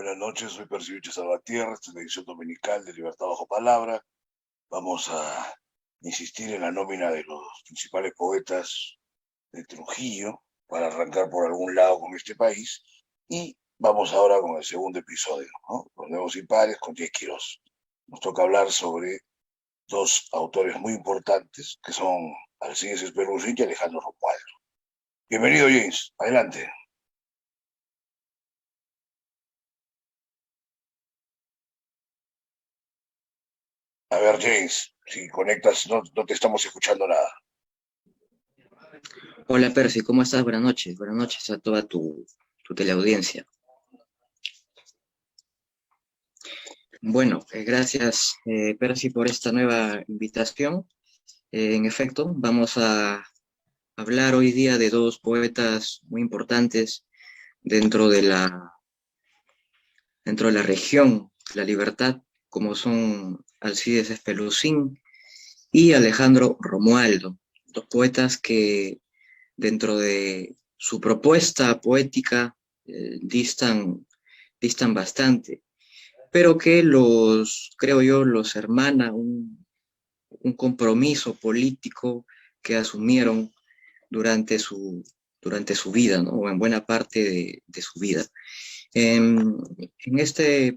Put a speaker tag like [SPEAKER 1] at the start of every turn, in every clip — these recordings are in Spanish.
[SPEAKER 1] Buenas noches, soy Percibiche Salvatierra, esta es la edición dominical de Libertad Bajo Palabra. Vamos a insistir en la nómina de los principales poetas de Trujillo para arrancar por algún lado con este país. Y vamos ahora con el segundo episodio, ¿no? Los Nuevos Impares con James Quirós. Nos toca hablar sobre dos autores muy importantes que son Alcides Espelucín y Alejandro Romualdo. Bienvenido, James. Adelante. A ver, James, si conectas, no te estamos escuchando nada.
[SPEAKER 2] Hola Percy, ¿cómo estás? Buenas noches a toda tu teleaudiencia. Bueno, gracias Percy por esta nueva invitación. En efecto, vamos a hablar hoy día de dos poetas muy importantes dentro dentro de la región La Libertad, como son Alcides Espelucín y Alejandro Romualdo, dos poetas que dentro de su propuesta poética distan bastante, pero que creo yo, los hermana un compromiso político que asumieron durante durante su vida, ¿no? O en buena parte de su vida. En, en, este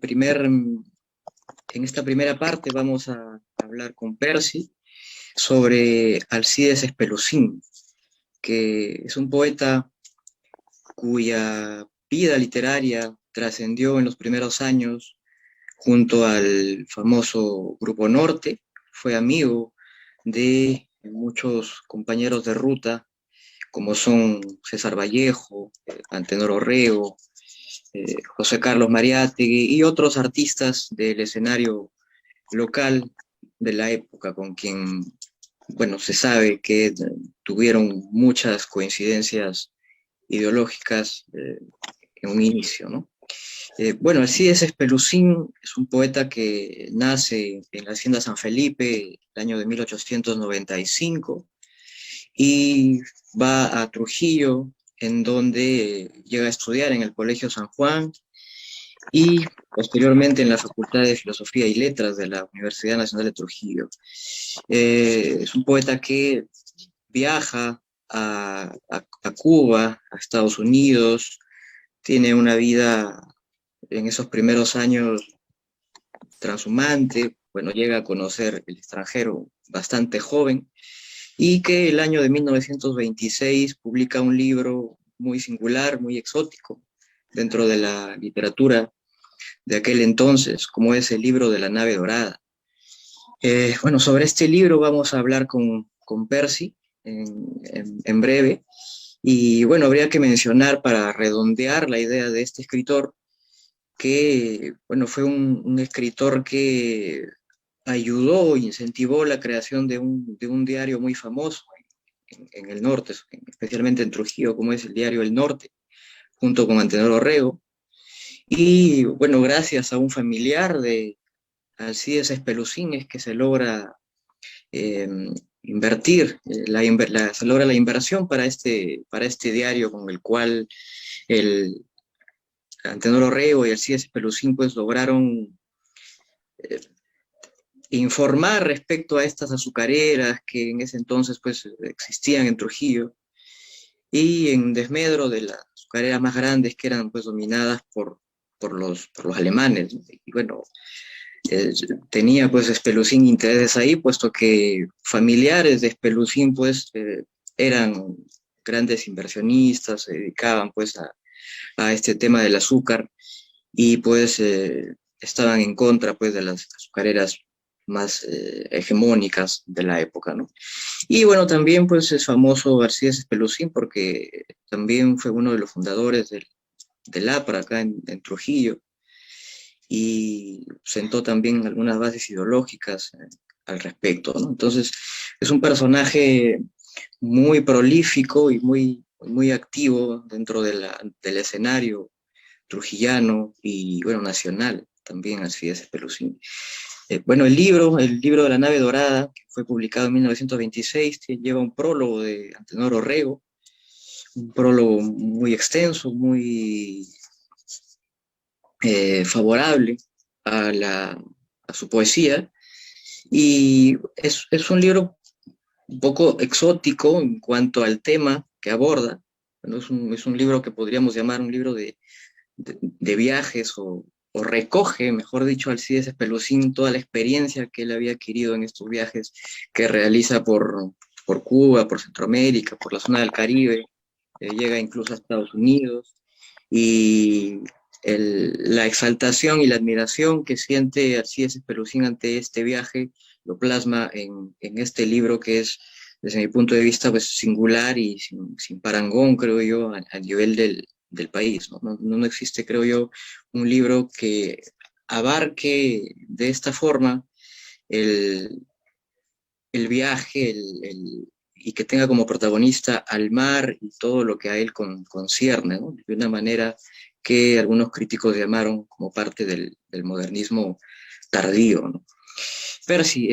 [SPEAKER 2] en esta primera parte vamos a hablar con Percy sobre Alcides Espelucín, que es un poeta cuya vida literaria trascendió en los primeros años junto al famoso Grupo Norte, fue amigo de muchos compañeros de ruta, como son César Vallejo, Antenor Orrego, José Carlos Mariátegui y otros artistas del escenario local de la época, con quien, bueno, se sabe que tuvieron muchas coincidencias ideológicas en un inicio, ¿no? Bueno, Alcides Espelucín es un poeta que nace en la Hacienda San Felipe el año de 1895 y va a Trujillo, en donde llega a estudiar en el Colegio San Juan y posteriormente en la Facultad de Filosofía y Letras de la Universidad Nacional de Trujillo. Es un poeta que viaja a Cuba, a Estados Unidos, tiene una vida en esos primeros años transhumante, bueno, llega a conocer el extranjero bastante joven y que el año de 1926 publica un libro muy singular, muy exótico dentro de la literatura de aquel entonces, como es el libro de la nave dorada. Bueno, sobre este libro vamos a hablar con Percy en breve. Y bueno, habría que mencionar para redondear la idea de este escritor que, bueno, fue un escritor que ayudó e incentivó la creación de un diario muy famoso en el norte, especialmente en Trujillo, como es el diario El Norte, junto con Antenor Orrego. Y bueno, gracias a un familiar de Alcides Espelucín es que se logra eh, invertir, se logra la inversión para este diario con el cual el Antenor Orrego y Alcides Espelucín pues lograron eh, informar respecto a estas azucareras que en ese entonces pues existían en Trujillo y en desmedro de las azucareras más grandes que eran pues dominadas por los alemanes. Y bueno, eh, tenía pues Espelucín intereses ahí, puesto que familiares de Espelucín pues eran grandes inversionistas, se dedicaban pues a este tema del azúcar y pues estaban en contra pues de las azucareras más hegemónicas de la época, ¿no? Y bueno, también pues es famoso García Espelucín porque también fue uno de los fundadores del APRA acá en Trujillo y sentó también algunas bases ideológicas al respecto, ¿no? Entonces es un personaje muy prolífico y muy activo dentro del escenario trujillano y, bueno, nacional también, así es, Espelucín. Bueno, el libro de la nave dorada, que fue publicado en 1926, lleva un prólogo de Antenor Orrego, un prólogo muy extenso, favorable a, a su poesía, y es un libro un poco exótico en cuanto al tema que aborda. Bueno, es un libro que podríamos llamar un libro de viajes, o recoge, mejor dicho, Alcides Espelucín toda la experiencia que él había adquirido en estos viajes que realiza por Cuba, por Centroamérica, por la zona del Caribe, llega incluso a Estados Unidos, y la exaltación y la admiración que siente Alcides Espelucín ante este viaje lo plasma en este libro que es, desde mi punto de vista, pues singular y sin parangón, creo yo, a nivel del país, ¿no? No existe, creo yo, un libro que abarque de esta forma el, el viaje, y que tenga como protagonista al mar y todo lo que a él concierne, ¿no? De una manera que algunos críticos llamaron como parte del modernismo tardío, ¿no? Pero sí,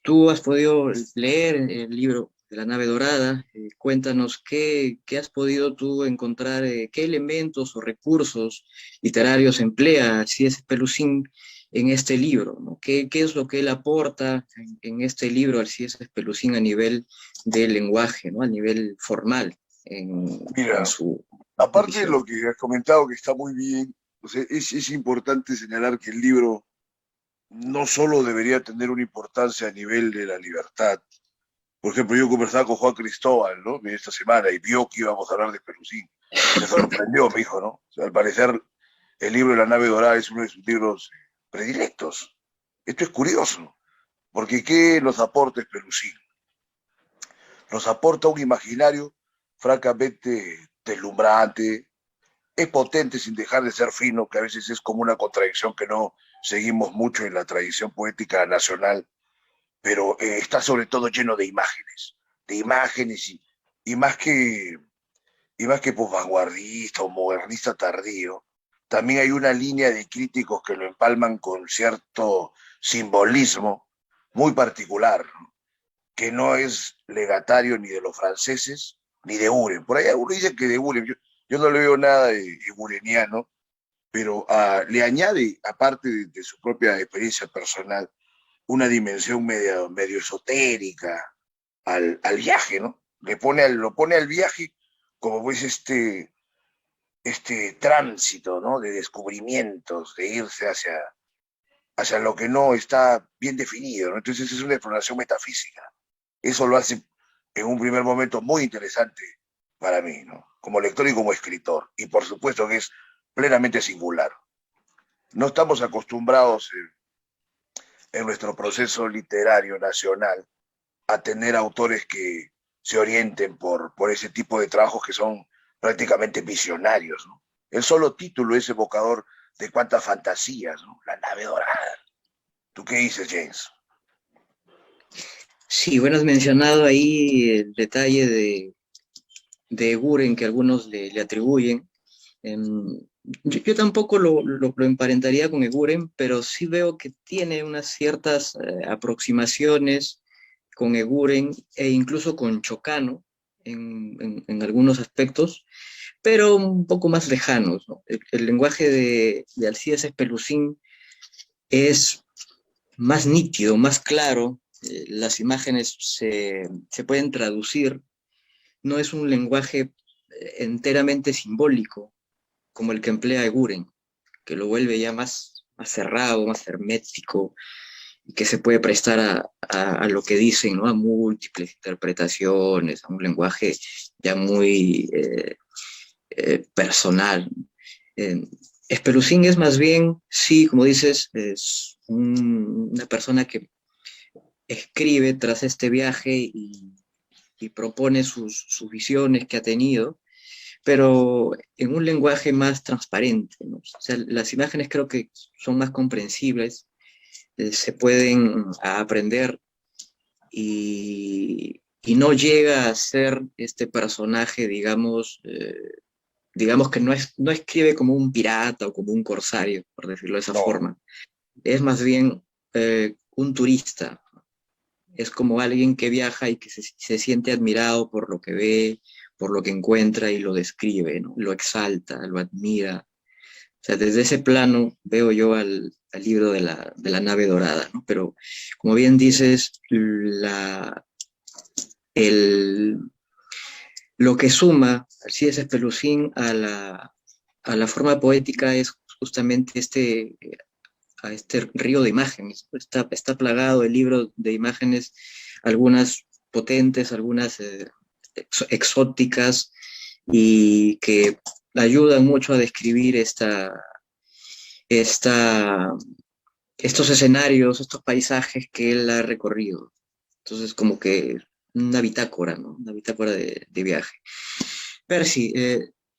[SPEAKER 2] tú has podido leer el libro de la nave dorada. Cuéntanos qué has podido tú encontrar, qué elementos o recursos literarios emplea C.S. Pelusín en este libro, ¿no? ¿Qué es lo que él aporta en este libro al C.S. Pelusín a nivel del lenguaje, ¿no? A nivel formal en
[SPEAKER 1] Mira,
[SPEAKER 2] su
[SPEAKER 1] aparte de
[SPEAKER 2] visión?
[SPEAKER 1] lo que has comentado, que está muy bien, o sea, es importante señalar que el libro no solo debería tener una importancia a nivel de la libertad. Por ejemplo, yo conversaba con Juan Cristóbal, ¿no? Esta semana y vio que íbamos a hablar de Pelusín. Se sorprendió, me dijo, ¿no? O sea, al parecer, el libro de la nave dorada es uno de sus libros predilectos. Esto es curioso, porque ¿qué nos aporta Pelusín? Nos aporta un imaginario francamente deslumbrante, es potente sin dejar de ser fino, que a veces es como una contradicción que no seguimos mucho en la tradición poética nacional, pero está sobre todo lleno de imágenes y más que y más que pues, vanguardista o modernista tardío, también hay una línea de críticos que lo empalman con cierto simbolismo muy particular, ¿no? Que no es legatario ni de los franceses ni de Uren. Por ahí algunos dicen que de Uren, yo no le veo nada de ureniano, pero le añade, aparte de su propia experiencia personal, una dimensión medio esotérica al viaje, ¿no? Lo pone al viaje como pues este tránsito, ¿no? De descubrimientos, de irse hacia lo que no está bien definido, ¿no? Entonces es una exploración metafísica. Eso lo hace en un primer momento muy interesante para mí, ¿no? Como lector y como escritor. Y por supuesto que es plenamente singular. No estamos acostumbrados en nuestro proceso literario nacional a tener autores que se orienten por ese tipo de trabajos que son prácticamente visionarios, ¿no? El solo título es evocador de cuántas fantasías, ¿no? La nave dorada. ¿Tú qué dices, James?
[SPEAKER 2] Sí, bueno, has mencionado ahí el detalle de Guren que algunos le atribuyen. Em, yo tampoco lo emparentaría con Eguren, pero sí veo que tiene unas ciertas aproximaciones con Eguren e incluso con Chocano en algunos aspectos, pero un poco más lejanos, ¿no? El lenguaje de Alcides Espelucín es más nítido, más claro. Las imágenes se pueden traducir. No es un lenguaje enteramente simbólico como el que emplea Eguren, que lo vuelve ya más cerrado, más hermético, y que se puede prestar a lo que dicen, ¿no? A múltiples interpretaciones, a un lenguaje ya muy personal. Eh, Espelucín es más bien, sí, como dices, es una persona que escribe tras este viaje y propone sus visiones que ha tenido, pero en un lenguaje más transparente, ¿no? O sea, las imágenes creo que son más comprensibles, se pueden aprender, y no llega a ser este personaje, digamos que no escribe como un pirata o como un corsario, por decirlo de esa
[SPEAKER 1] No,
[SPEAKER 2] forma. Es más bien un turista, es como alguien que viaja y que se siente admirado por lo que ve, por lo que encuentra y lo describe, ¿no? Lo exalta, lo admira. sea, desde ese plano veo yo al libro de la nave dorada, ¿no? Pero como bien dices, el, lo que suma Alcides Espelucín a la forma poética es justamente a este río de imágenes. Está plagado el libro de imágenes, algunas potentes, algunas exóticas, y que ayudan mucho a describir esta, estos escenarios, estos paisajes que él ha recorrido. Entonces, como que una bitácora, ¿no? Una bitácora de viaje. Percy,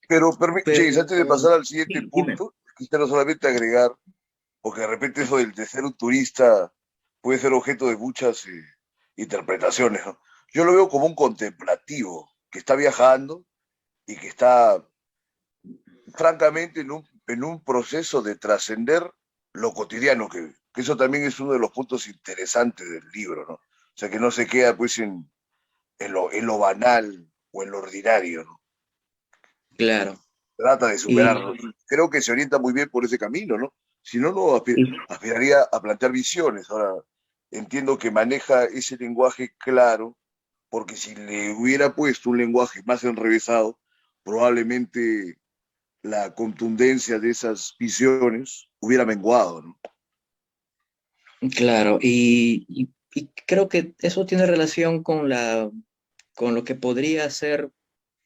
[SPEAKER 1] Pero,
[SPEAKER 2] pero
[SPEAKER 1] James, antes de pasar al siguiente
[SPEAKER 2] sí, dime.
[SPEAKER 1] punto, quisiera solamente agregar, porque de repente eso de ser un turista puede ser objeto de muchas interpretaciones, ¿no? Yo lo veo como un contemplativo que está viajando y que está, francamente, en un proceso de trascender lo cotidiano, que eso también es uno de los puntos interesantes del libro, ¿no? O sea, que no se queda pues en lo banal o en lo ordinario, ¿no?
[SPEAKER 2] Claro.
[SPEAKER 1] Trata de
[SPEAKER 2] Y,
[SPEAKER 1] superarlo. Y creo que se orienta muy bien por ese camino, ¿no? Si no, no
[SPEAKER 2] y
[SPEAKER 1] aspiraría a plantear visiones. Ahora, entiendo que maneja ese lenguaje claro, porque si le hubiera puesto un lenguaje más enrevesado, probablemente la contundencia de esas visiones hubiera menguado, ¿no?
[SPEAKER 2] claro, y creo que eso tiene relación con con lo que podría ser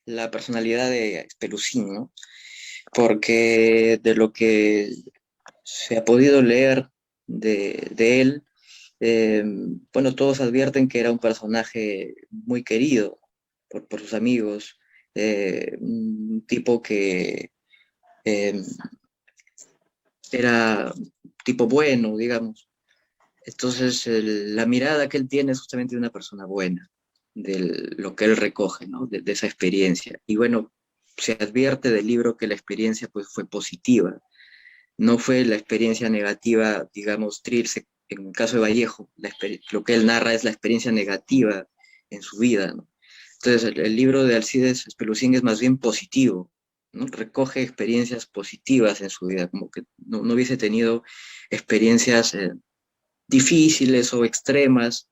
[SPEAKER 2] la personalidad de Pelusín, ¿no? Porque de lo que se ha podido leer de él, eh, bueno, todos advierten que era un personaje muy querido por sus amigos, un tipo que eh, era tipo bueno, digamos. Entonces, la mirada que él tiene es justamente de una persona buena, de lo que él recoge, ¿no? De esa experiencia. Y bueno, se advierte del libro que la experiencia pues, fue positiva, no fue la experiencia negativa, digamos, Trilce, en el caso de Vallejo, lo que él narra es la experiencia negativa en su vida, ¿no? Entonces, el libro de Alcides Espelucín es más bien positivo, ¿no? Recoge experiencias positivas en su vida, como que no hubiese tenido experiencias difíciles o extremas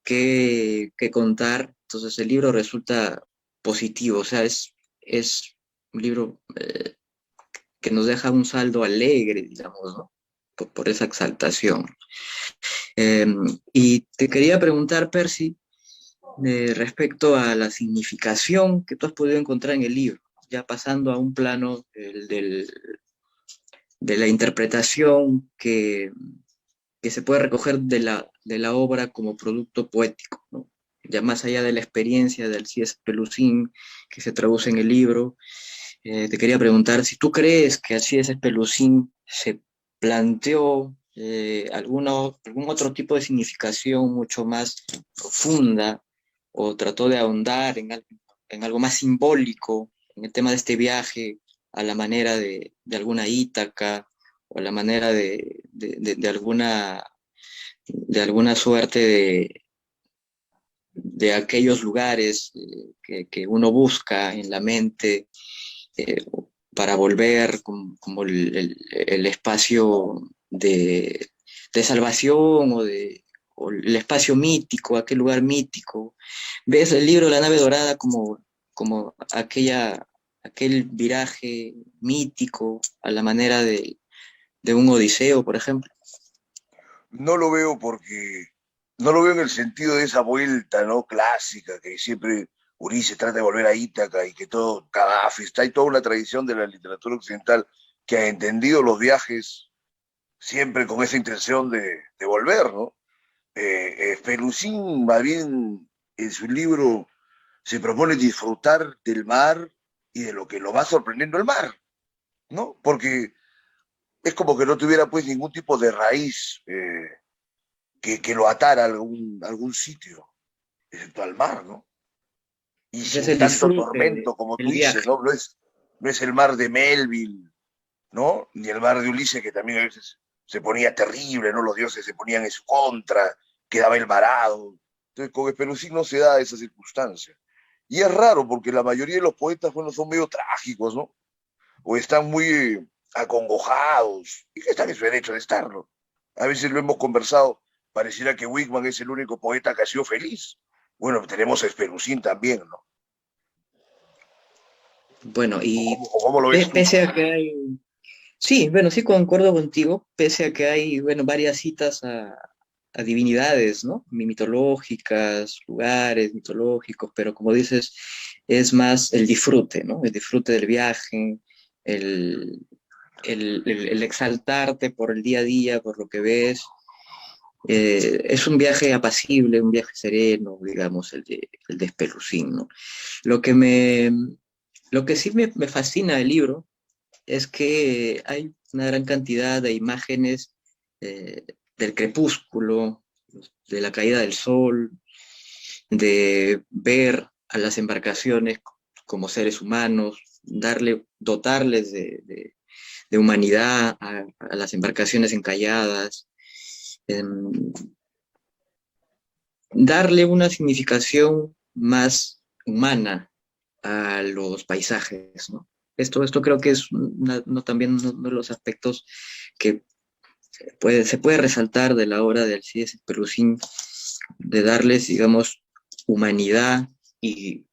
[SPEAKER 2] que contar. Entonces, el libro resulta positivo, o sea, es un libro que nos deja un saldo alegre, digamos, ¿no? Por esa exaltación. Eh, y te quería preguntar, Percy, respecto a la significación que tú has podido encontrar en el libro, ya pasando a un plano de la interpretación que se puede recoger de la obra como producto poético, ¿no? Ya más allá de la experiencia del C.S. Pelusín que se traduce en el libro, te quería preguntar si tú crees que así es Pelusín se planteó algún otro tipo de significación mucho más profunda o trató de ahondar en algo más simbólico en el tema de este viaje a la manera de alguna Ítaca o a la manera de alguna suerte de aquellos lugares que uno busca en la mente eh, para volver como el espacio de salvación o el espacio mítico, aquel lugar mítico. ¿Ves el libro La nave dorada como aquel viraje mítico a la manera de un Odiseo, por ejemplo?
[SPEAKER 1] No lo veo porque, no lo veo en el sentido de esa vuelta, ¿no? Clásica, que siempre Ulises trata de volver a Ítaca y que todo, Gaddafi, está hay toda una tradición de la literatura occidental que ha entendido los viajes siempre con esa intención de volver, ¿no? Pelusín, más bien, en su libro se propone disfrutar del mar y de lo que lo va sorprendiendo el mar, ¿no? Porque es como que no tuviera pues ningún tipo de raíz que lo atara a algún sitio, excepto al mar, ¿no? Y
[SPEAKER 2] Es
[SPEAKER 1] sin
[SPEAKER 2] el
[SPEAKER 1] tanto
[SPEAKER 2] disfrute,
[SPEAKER 1] tormento como tú
[SPEAKER 2] el
[SPEAKER 1] dices,
[SPEAKER 2] viaje.
[SPEAKER 1] ¿no? No es el mar de Melville, ¿no? Ni el mar de Ulises, que también a veces se ponía terrible, ¿no? Los dioses se ponían en su contra, quedaba el varado. Entonces, con Espelosín no se da esa circunstancia. Y es raro porque la mayoría de los poetas, bueno, son medio trágicos, ¿no? O están muy acongojados, y que están en su derecho de estarlo. A veces lo hemos conversado, pareciera que Whitman es el único poeta que ha sido feliz. Bueno, tenemos a Esperucín también, ¿no?
[SPEAKER 2] Bueno, y
[SPEAKER 1] O cómo lo ves tú?
[SPEAKER 2] pese a que hay, sí, bueno, sí concuerdo contigo, pese a que hay, bueno, varias citas a divinidades, ¿no? Mitológicas, lugares mitológicos, pero como dices, es más el disfrute, ¿no? El disfrute del viaje, el, el exaltarte por el día a día, por lo que ves. Es un viaje apacible, un viaje sereno, digamos, el de Espelucín, ¿no? Lo que me, lo que sí me fascina del libro es que hay una gran cantidad de imágenes del crepúsculo, de la caída del sol, de ver a las embarcaciones como seres humanos, dotarles de humanidad a las embarcaciones encalladas, em, darle una significación más humana a los paisajes, ¿no? Esto creo que es no, también uno de los aspectos que se puede resaltar de la obra de Alcides Pelusín, de darles, digamos, humanidad y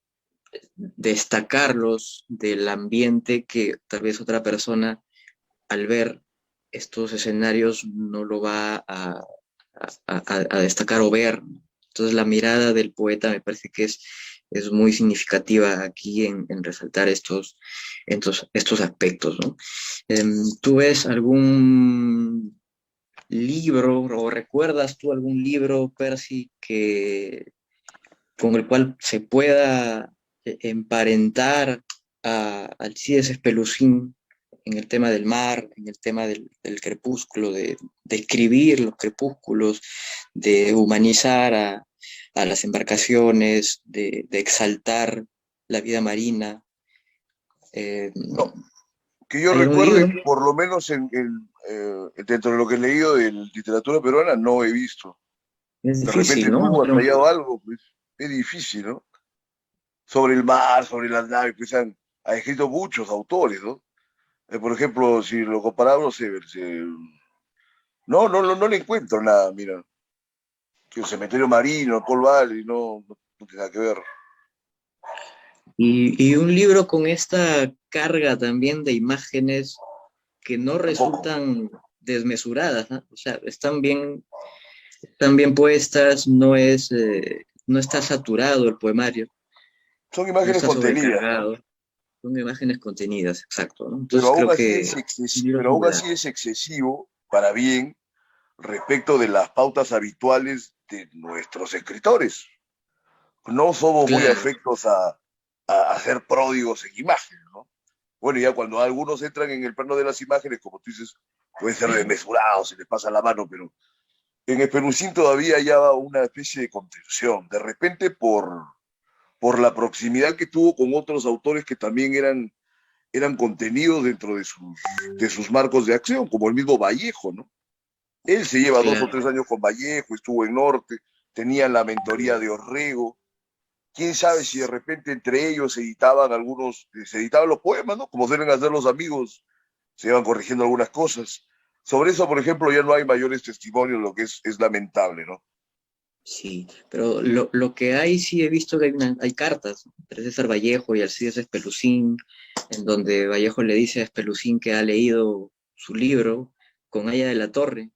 [SPEAKER 2] destacarlos del ambiente que tal vez otra persona al ver estos escenarios no lo va a destacar o ver. Entonces la mirada del poeta me parece que es muy significativa aquí en resaltar estos aspectos, ¿no? ¿Tú ves algún libro o recuerdas tú algún libro, Percy, con el cual se pueda emparentar a Alcides Espelucín en el tema del mar, en el tema del crepúsculo, de escribir los crepúsculos, de humanizar a las embarcaciones, de exaltar la vida marina? Eh,
[SPEAKER 1] No, que yo
[SPEAKER 2] ¿Hay algún
[SPEAKER 1] recuerde,
[SPEAKER 2] libro?
[SPEAKER 1] por lo menos dentro de lo que he leído de literatura peruana, no he visto.
[SPEAKER 2] Es
[SPEAKER 1] De repente
[SPEAKER 2] difícil, ¿no?
[SPEAKER 1] tú has hallado algo, pues es difícil, ¿no? Sobre el mar, sobre las naves, pues ha escrito muchos autores, ¿no? Por ejemplo, si lo comparamos, no le encuentro nada, mira. Que el cementerio marino, Paul Valley, no tiene nada que ver.
[SPEAKER 2] Y un libro con esta carga también de imágenes que no
[SPEAKER 1] Tampoco.
[SPEAKER 2] resultan desmesuradas, ¿no? O sea, están bien puestas, no está saturado el poemario,
[SPEAKER 1] Son
[SPEAKER 2] no
[SPEAKER 1] imágenes
[SPEAKER 2] está
[SPEAKER 1] contenidas, ¿no?
[SPEAKER 2] sobrecargado, son imágenes contenidas, exacto, ¿no? Entonces creo que es un libro
[SPEAKER 1] Pero aún
[SPEAKER 2] singular.
[SPEAKER 1] así es excesivo para bien respecto de las pautas habituales de nuestros escritores. No somos muy
[SPEAKER 2] Claro,
[SPEAKER 1] afectos a ser pródigos en imágenes, ¿no? Bueno, ya cuando algunos entran en el plano de las imágenes, como tú dices, pueden ser desmesurados, se les pasa la mano, pero en Esperucín todavía hay una especie de contención. De repente, por la proximidad que tuvo con otros autores que también eran contenidos dentro de sus marcos de acción, como el mismo Vallejo, ¿no? Él se lleva 2 o 3 años con Vallejo, estuvo en Norte, tenía la mentoría de Orrego. Quién sabe si de repente entre ellos se editaban los poemas, ¿no? Como suelen hacer los amigos, se iban corrigiendo algunas cosas. Sobre eso, por ejemplo, ya no hay mayores testimonios, lo que es lamentable, ¿no?
[SPEAKER 2] sí, pero lo que hay, sí he visto que hay cartas entre César Vallejo y Alcides Espelucín, en donde Vallejo le dice a Espelucín que ha leído su libro con Aya de la Torre,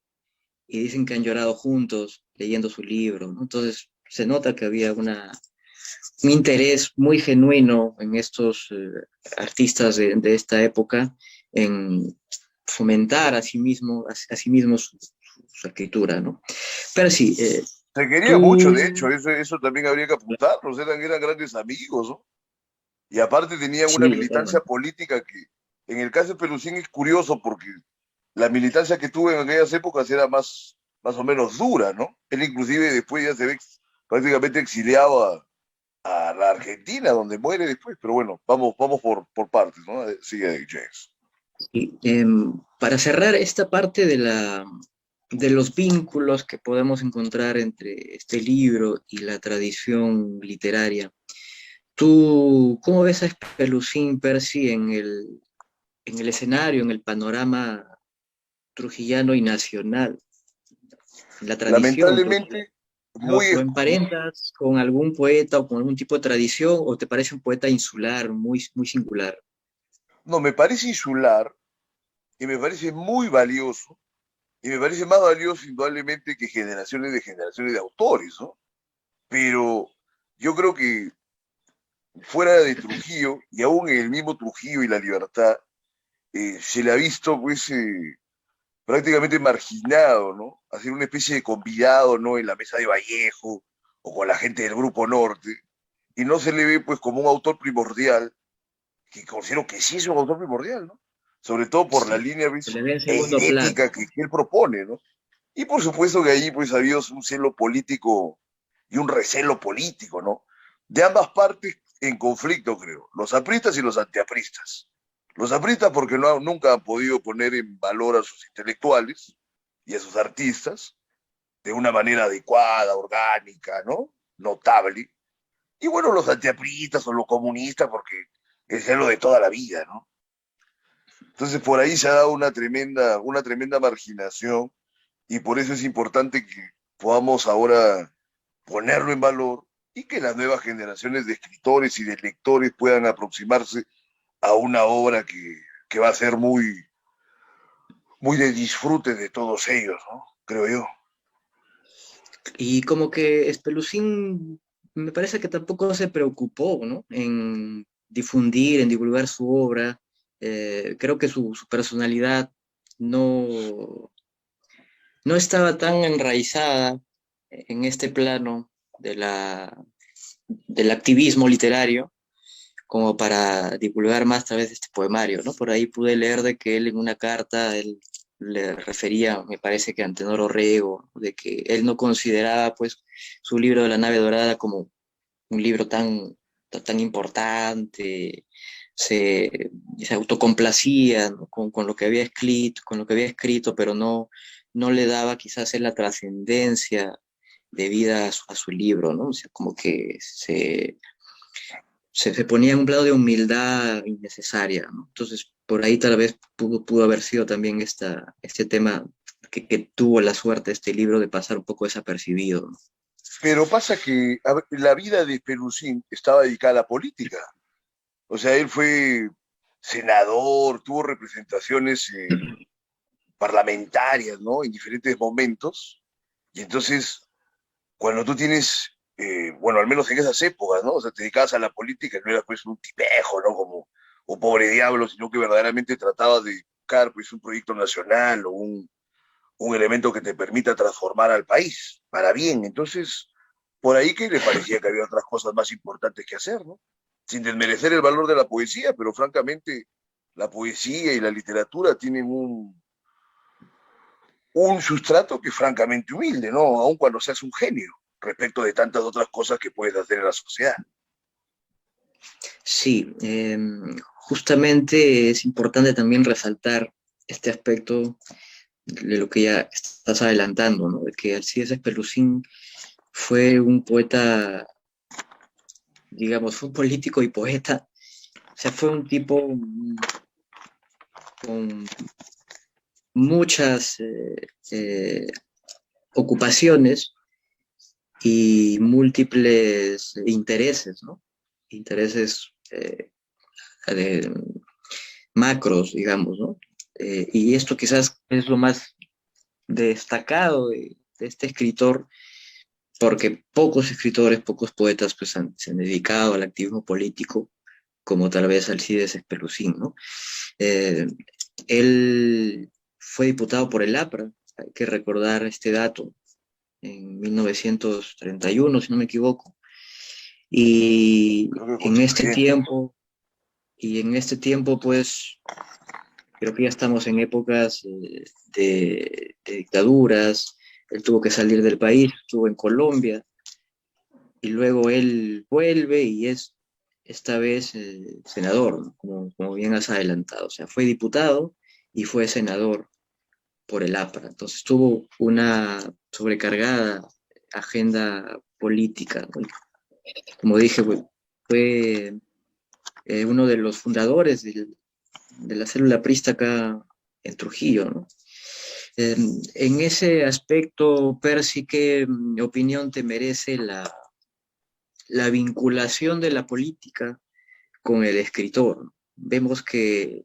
[SPEAKER 2] y dicen que han llorado juntos leyendo su libro, ¿no? Entonces se nota que había un interés muy genuino en estos artistas de esta época en fomentar a sí mismo su escritura, ¿no? Pero sí,
[SPEAKER 1] Se quería mucho, de
[SPEAKER 2] tú,
[SPEAKER 1] hecho, eso también habría que apuntarlos, eran grandes amigos, ¿no? Y aparte tenían una
[SPEAKER 2] sí,
[SPEAKER 1] militancia política que, en el caso de Pelusín es curioso porque la militancia que tuvo en aquellas épocas era más o menos dura, ¿no? Él inclusive después ya se ve prácticamente exiliado a la Argentina, donde muere después, pero bueno, vamos por partes, ¿no? Sigue James.
[SPEAKER 2] sí, para cerrar esta parte de los vínculos que podemos encontrar entre este libro y la tradición literaria, ¿tú cómo ves a Pelusín Percy en el escenario, en el panorama trujillano y nacional, en la tradición, pues,
[SPEAKER 1] Lamentablemente, muy,
[SPEAKER 2] lo emparentas con algún poeta o con algún tipo de tradición o te parece un poeta insular, muy singular?
[SPEAKER 1] no, me parece insular y me parece muy valioso y me parece más valioso indudablemente que generaciones de autores, ¿no? Pero yo creo que fuera de Trujillo, y aún en el mismo Trujillo y La Libertad, se le ha visto pues prácticamente marginado, ¿no? Hacer una especie de convidado, ¿no? En la mesa de Vallejo o con la gente del Grupo Norte, y no se le ve pues como un autor primordial, que considero que sí es un autor primordial, ¿no? Sobre todo por la
[SPEAKER 2] Sí,
[SPEAKER 1] línea
[SPEAKER 2] se
[SPEAKER 1] ¿ves?
[SPEAKER 2] le ve en segundo plano.
[SPEAKER 1] Herética que él propone, ¿no? Y por supuesto que allí pues ha habido un celo político y un recelo político, ¿no? De ambas partes en conflicto, creo, los apristas y los antiapristas. Los apristas porque nunca han podido poner en valor a sus intelectuales y a sus artistas de una manera adecuada, orgánica, ¿no? Notable. Y bueno, los antiapristas o los comunistas porque es lo de toda la vida, ¿no? Entonces por ahí se ha dado una tremenda marginación y por eso es importante que podamos ahora ponerlo en valor y que las nuevas generaciones de escritores y de lectores puedan aproximarse a una obra que va a ser muy de disfrute de todos ellos, ¿no? Creo yo.
[SPEAKER 2] Y como que Espelucín me parece que tampoco se preocupó, ¿no? En difundir, en divulgar su obra. Creo que su personalidad no, no estaba tan enraizada en este plano de del activismo literario como para divulgar más a través de este poemario, ¿no? Por ahí pude leer de que él en una carta, él le refería, me parece que a Antenor Orrego, de que él no consideraba, pues, su libro de la nave dorada como un libro tan importante, se autocomplacía, ¿no? Con lo que había escrito, pero no le daba quizás la trascendencia debida a su libro, ¿no? O sea, como que se ponía en un plano de humildad innecesaria, ¿no? Entonces, por ahí tal vez pudo haber sido también este tema que tuvo la suerte este libro de pasar un poco desapercibido, ¿no?
[SPEAKER 1] Pero pasa que a ver, la vida de Pelusín estaba dedicada a la política. O sea, él fue senador, tuvo representaciones parlamentarias, ¿no? En diferentes momentos. Y entonces, cuando tú tienes, bueno, al menos en esas épocas, ¿no? O sea, te dedicabas a la política, no eras pues un tipejo, ¿no? Como un pobre diablo, sino que verdaderamente tratabas de buscar pues un proyecto nacional o un elemento que te permita transformar al país para bien. Entonces, por ahí que le parecía que había otras cosas más importantes que hacer, ¿no? Sin desmerecer el valor de la poesía, pero francamente la poesía y la literatura tienen un sustrato que es francamente humilde, ¿no? Aun cuando seas un genio, respecto de tantas otras cosas que puedes hacer en la sociedad.
[SPEAKER 2] Sí, justamente es importante también resaltar este aspecto de lo que ya estás adelantando, ¿no? De que Alcides Espelucín fue un poeta, digamos, fue un político y poeta, o sea, fue un tipo con muchas ocupaciones y múltiples intereses, ¿no? Intereses de macros, digamos, ¿no? Y esto quizás es lo más destacado de este escritor, porque pocos escritores, pocos poetas pues se han dedicado al activismo político, como tal vez Alcides Espelucín, ¿no? Eh, Él fue diputado por el APRA, hay que recordar este dato, en 1931, si no me equivoco. Y
[SPEAKER 1] Creo que
[SPEAKER 2] en este
[SPEAKER 1] constituyente.
[SPEAKER 2] tiempo, pues, creo que ya estamos en épocas de dictaduras. Él tuvo que salir del país, estuvo en Colombia, y luego él vuelve y es esta vez senador, ¿no? Como bien has adelantado. O sea, fue diputado y fue senador por el APRA. Entonces tuvo una sobrecargada agenda política, ¿no? Como dije, fue uno de los fundadores de la célula aprista acá en Trujillo, ¿no? En ese aspecto, Percy, ¿qué opinión te merece la vinculación de la política con el escritor? Vemos que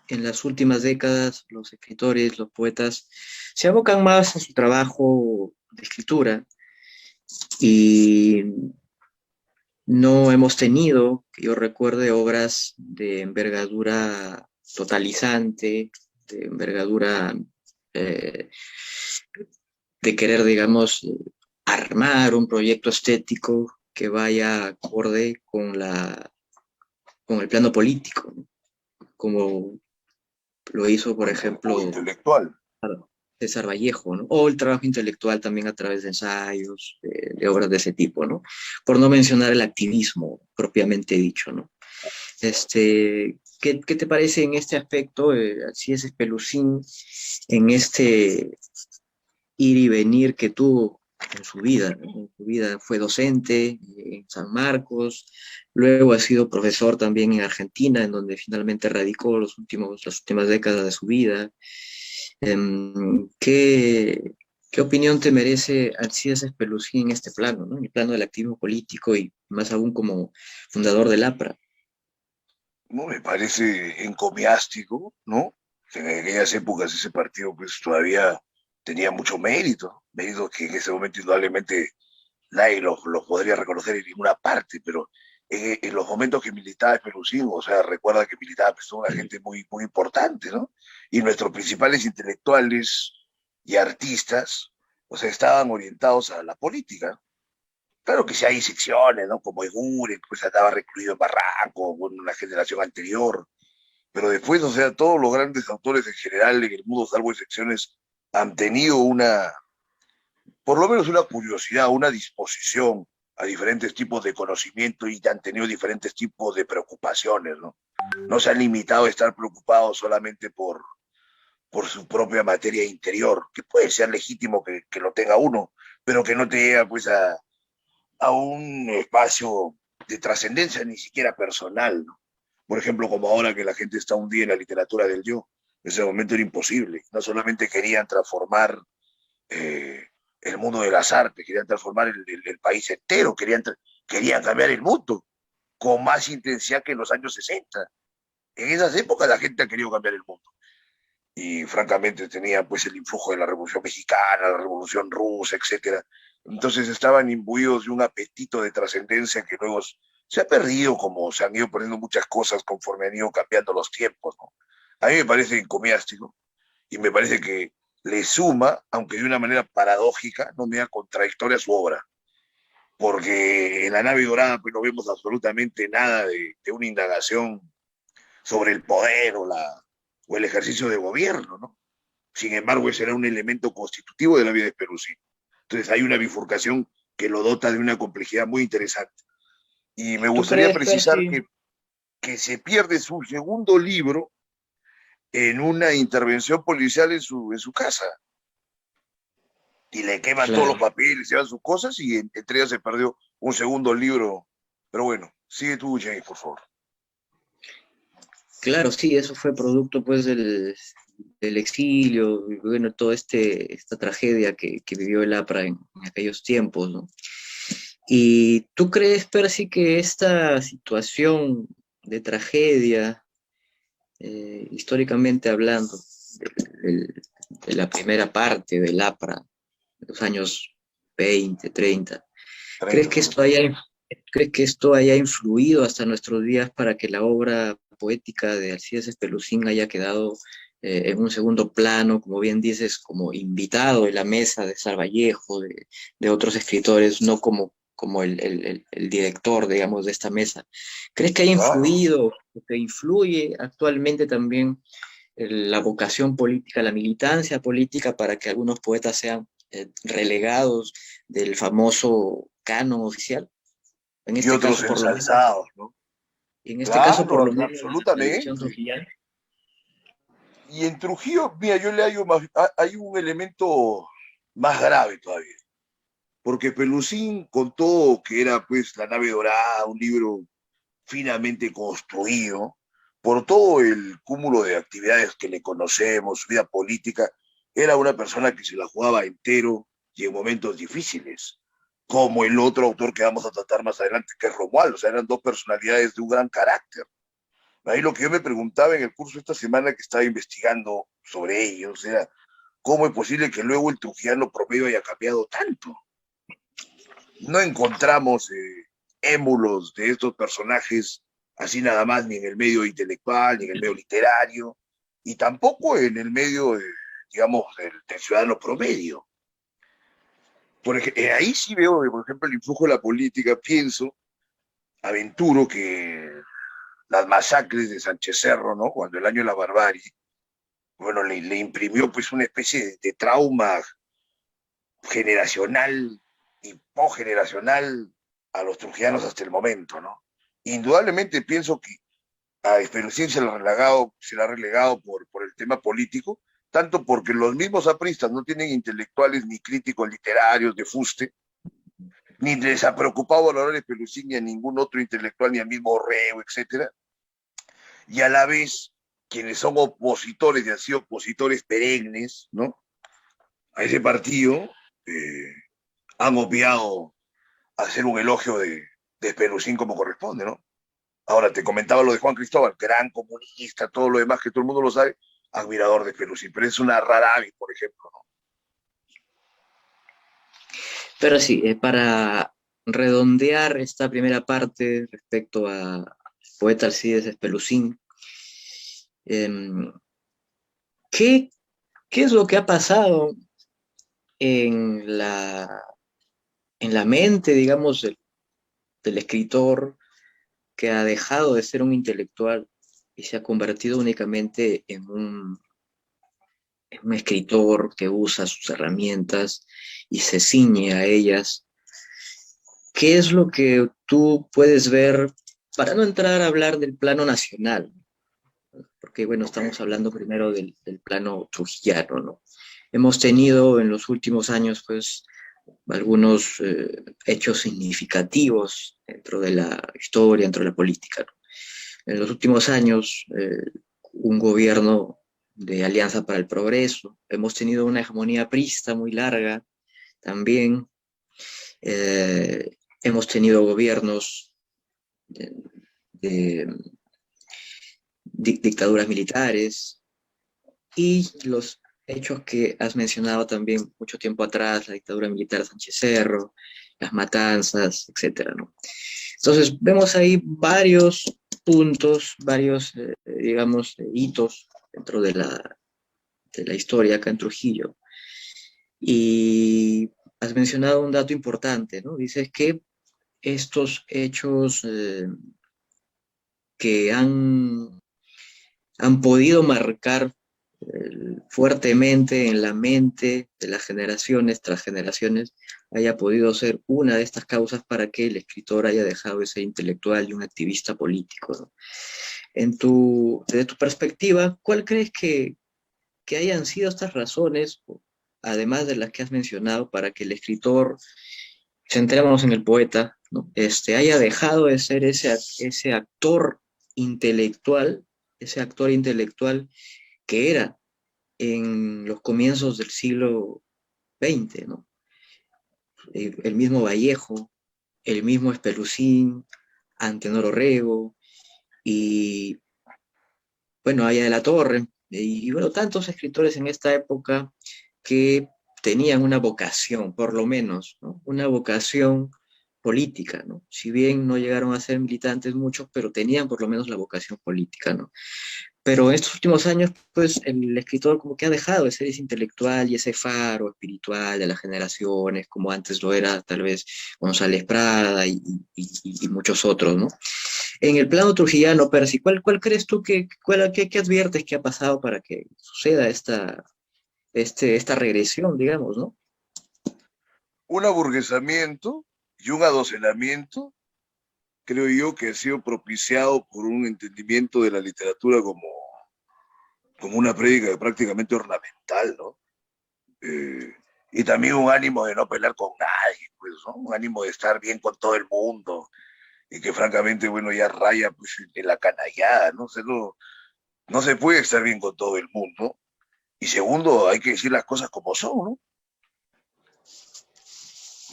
[SPEAKER 2] en las últimas décadas los escritores, los poetas, se abocan más a su trabajo de escritura y no hemos tenido, que yo recuerde, obras de envergadura totalizante, de envergadura eh, de querer, digamos, armar un proyecto estético que vaya acorde con el plano político, ¿no? Como lo hizo, por
[SPEAKER 1] O
[SPEAKER 2] ejemplo,
[SPEAKER 1] intelectual.
[SPEAKER 2] César Vallejo, ¿no? O el trabajo intelectual también a través de ensayos, de obras de ese tipo, ¿no? Por no mencionar el activismo propiamente dicho, ¿no? ¿Qué te parece en este aspecto, si es Espelucín, en este ir y venir que tuvo en su vida, ¿no? En su vida fue docente en San Marcos, luego ha sido profesor también en Argentina, en donde finalmente radicó las últimas décadas de su vida. ¿Qué opinión te merece Alcides Espelucín en este plano, ¿no? En el plano del activismo político y más aún como fundador del APRA?
[SPEAKER 1] ¿No? Me parece encomiástico, ¿no? En aquellas épocas ese partido pues todavía tenía mucho mérito, mérito que en ese momento indudablemente nadie los podría reconocer en ninguna parte, pero en los momentos que militaba Espelucín, o sea, recuerda que militaba pues, una gente muy, muy importante, ¿no? Y nuestros principales intelectuales y artistas, o sea, estaban orientados a la política. Claro que sí hay secciones, ¿no? Como Eguren, que pues andaba recluido en Barranco, con una generación anterior, pero después, o sea, todos los grandes autores en general en el mundo, salvo excepciones, han tenido por lo menos una curiosidad, una disposición a diferentes tipos de conocimiento y han tenido diferentes tipos de preocupaciones, ¿no? No se han limitado a estar preocupados solamente por su propia materia interior, que puede ser legítimo que lo tenga uno, pero que no te llega pues a un espacio de trascendencia ni siquiera personal, ¿no? Por ejemplo, como ahora que la gente está hundida en la literatura del yo, en ese momento era imposible. No solamente querían transformar eh, el mundo de las artes, querían transformar el país entero, querían cambiar el mundo con más intensidad que en los años 60. En esas épocas la gente ha querido cambiar el mundo. Y francamente tenía pues el influjo de la Revolución Mexicana, la Revolución Rusa, etcétera. Entonces estaban imbuidos de un apetito de trascendencia que luego se ha perdido, como se han ido perdiendo muchas cosas conforme han ido cambiando los tiempos, ¿no? A mí me parece encomiástico y me parece que le suma, aunque de una manera paradójica, no media contradictoria, su obra. Porque en la nave dorada pues no vemos absolutamente nada de una indagación sobre el poder o el ejercicio de gobierno, ¿no? Sin embargo, ese era un elemento constitutivo de la vida de Peruzzi. Entonces hay una bifurcación que lo dota de una complejidad muy interesante. Y me
[SPEAKER 2] ¿Tú
[SPEAKER 1] gustaría
[SPEAKER 2] crees,
[SPEAKER 1] precisar
[SPEAKER 2] Percy?
[SPEAKER 1] que se pierde su segundo libro en una intervención policial en su casa. Y le queman todos los
[SPEAKER 2] Claro,
[SPEAKER 1] papeles, se van sus cosas y entre ellas se perdió un segundo libro. Pero bueno, sigue tú, James, por favor.
[SPEAKER 2] claro, sí, eso fue producto pues del exilio, y bueno, toda esta tragedia que vivió el APRA en aquellos tiempos, ¿no? ¿Y tú crees, Percy, que esta situación de tragedia, históricamente hablando, del- de la primera parte del APRA, de los años 20, 30, ¿crees
[SPEAKER 1] 30,
[SPEAKER 2] que
[SPEAKER 1] sí.
[SPEAKER 2] ¿crees que esto haya influido hasta nuestros días para que la obra poética de Alcides Espelucín haya quedado en un segundo plano, como bien dices, como invitado en la mesa de Sarvallejo, de otros escritores, no como el director, digamos, de esta mesa? ¿Crees que haya
[SPEAKER 1] Claro.
[SPEAKER 2] influido, o que influye actualmente también la vocación política, la militancia política para que algunos poetas sean relegados del famoso canon oficial? En
[SPEAKER 1] Y
[SPEAKER 2] este
[SPEAKER 1] otros
[SPEAKER 2] caso, por lo menos,
[SPEAKER 1] ensalzados, ¿no?
[SPEAKER 2] en este caso, por
[SPEAKER 1] Claro,
[SPEAKER 2] lo menos, la edición
[SPEAKER 1] absolutamente.
[SPEAKER 2] trujillana.
[SPEAKER 1] Y en Trujillo, mira, yo le hallo hay un elemento más grave todavía, porque Pelusín contó que era pues La nave dorada, un libro finamente construido, por todo el cúmulo de actividades que le conocemos, su vida política, era una persona que se la jugaba entero y en momentos difíciles, como el otro autor que vamos a tratar más adelante, que es Romualdo. O sea, eran dos personalidades de un gran carácter. Ahí lo que yo me preguntaba en el curso esta semana que estaba investigando sobre ellos era cómo es posible que luego el trujillano promedio haya cambiado tanto. No encontramos émulos de estos personajes así nada más, ni en el medio intelectual, ni en el medio literario, y tampoco en el medio, digamos, del ciudadano promedio. Ahí sí veo, por ejemplo, el influjo de la política. Pienso, aventuro que las masacres de Sánchez Cerro, ¿no? Cuando el año de la barbarie, bueno, le imprimió pues una especie de trauma generacional y posgeneracional a los trujillanos hasta el momento, ¿no? Indudablemente pienso que a Espelucín se le ha relegado por el tema político, tanto porque los mismos apristas no tienen intelectuales ni críticos literarios de fuste, ni les ha preocupado valorar a Espelucín ni a ningún otro intelectual, ni al mismo Orrego, etcétera, y a la vez quienes son opositores y han sido opositores perennes, ¿no? A ese partido, eh, han obviado hacer un elogio de Espelucín como corresponde, ¿no? Ahora, te comentaba lo de Juan Cristóbal, gran comunista, todo lo demás que todo el mundo lo sabe, admirador de Espelucín, pero es una rara avis, por ejemplo, ¿no?
[SPEAKER 2] Pero sí, para redondear esta primera parte respecto a poeta Alcides Espelucín, em, ¿qué, qué es lo que ha pasado en en la mente, digamos, del escritor que ha dejado de ser un intelectual y se ha convertido únicamente en un escritor que usa sus herramientas y se ciñe a ellas? ¿Qué es lo que tú puedes ver, para no entrar a hablar del plano nacional? Porque, bueno,
[SPEAKER 1] Ok.
[SPEAKER 2] estamos hablando primero del plano trujillano, ¿no? Hemos tenido en los últimos años, pues, algunos hechos significativos dentro de la historia, dentro de la política, ¿no? En los últimos años, un gobierno de Alianza para el Progreso, hemos tenido una hegemonía prista muy larga también, hemos tenido gobiernos de, de dictaduras militares y los hechos que has mencionado también mucho tiempo atrás, la dictadura militar de Sánchez Cerro, las matanzas, etcétera, ¿no? Entonces, vemos ahí varios puntos, varios, digamos, hitos dentro de la historia acá en Trujillo. Y has mencionado un dato importante, ¿no? Dices que estos hechos que han podido marcar fuertemente en la mente de las generaciones tras generaciones, haya podido ser una de estas causas para que el escritor haya dejado de ser intelectual y un activista político, ¿no? Desde tu perspectiva, ¿cuál crees que hayan sido estas razones, además de las que has mencionado, para que el escritor, centrémonos en el poeta, ¿no? Haya dejado de ser ese actor intelectual que era en los comienzos del siglo XX, ¿no? El mismo Vallejo, el mismo Espelucín, Antenor Orrego y, bueno, Aya de la Torre, y bueno, tantos escritores en esta época que tenían una vocación, por lo menos, ¿no? Una vocación política, ¿no? Si bien no llegaron a ser militantes muchos, pero tenían por lo menos la vocación política, ¿no? Pero en estos últimos años, pues el escritor como que ha dejado de ser ese intelectual y ese faro espiritual de las generaciones, como antes lo era tal vez González Prada y muchos otros, ¿no? En el plano trujillano, Percy, ¿cuál crees tú qué adviertes que ha pasado para que suceda esta regresión, digamos, ¿no?
[SPEAKER 1] Un aburguesamiento y un adocenamiento, creo yo, que ha sido propiciado por un entendimiento de la literatura como una prédica prácticamente ornamental, ¿no? Eh, y también un ánimo de no pelear con nadie, pues, ¿no? Un ánimo de estar bien con todo el mundo, y que francamente, bueno, ya raya pues en la canallada, ¿no? No se puede estar bien con todo el mundo. Y segundo, hay que decir las cosas como son, ¿no?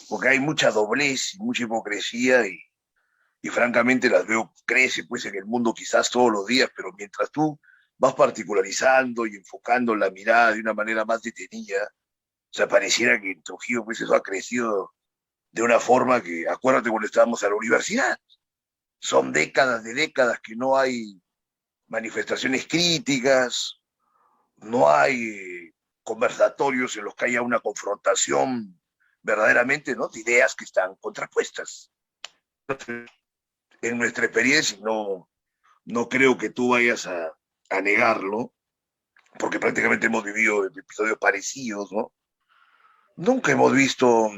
[SPEAKER 1] Porque hay mucha doblez y mucha hipocresía y francamente las veo crece pues en el mundo quizás todos los días, pero mientras tú vas particularizando y enfocando la mirada de una manera más detenida, o sea, pareciera que en Trujillo pues eso ha crecido de una forma que, acuérdate cuando estábamos a la universidad, son décadas de décadas que no hay manifestaciones críticas, no hay conversatorios en los que haya una confrontación verdaderamente, ¿no?, de ideas que están contrapuestas. En nuestra experiencia, no creo que tú vayas a negarlo, porque prácticamente hemos vivido episodios parecidos, ¿no? Nunca hemos visto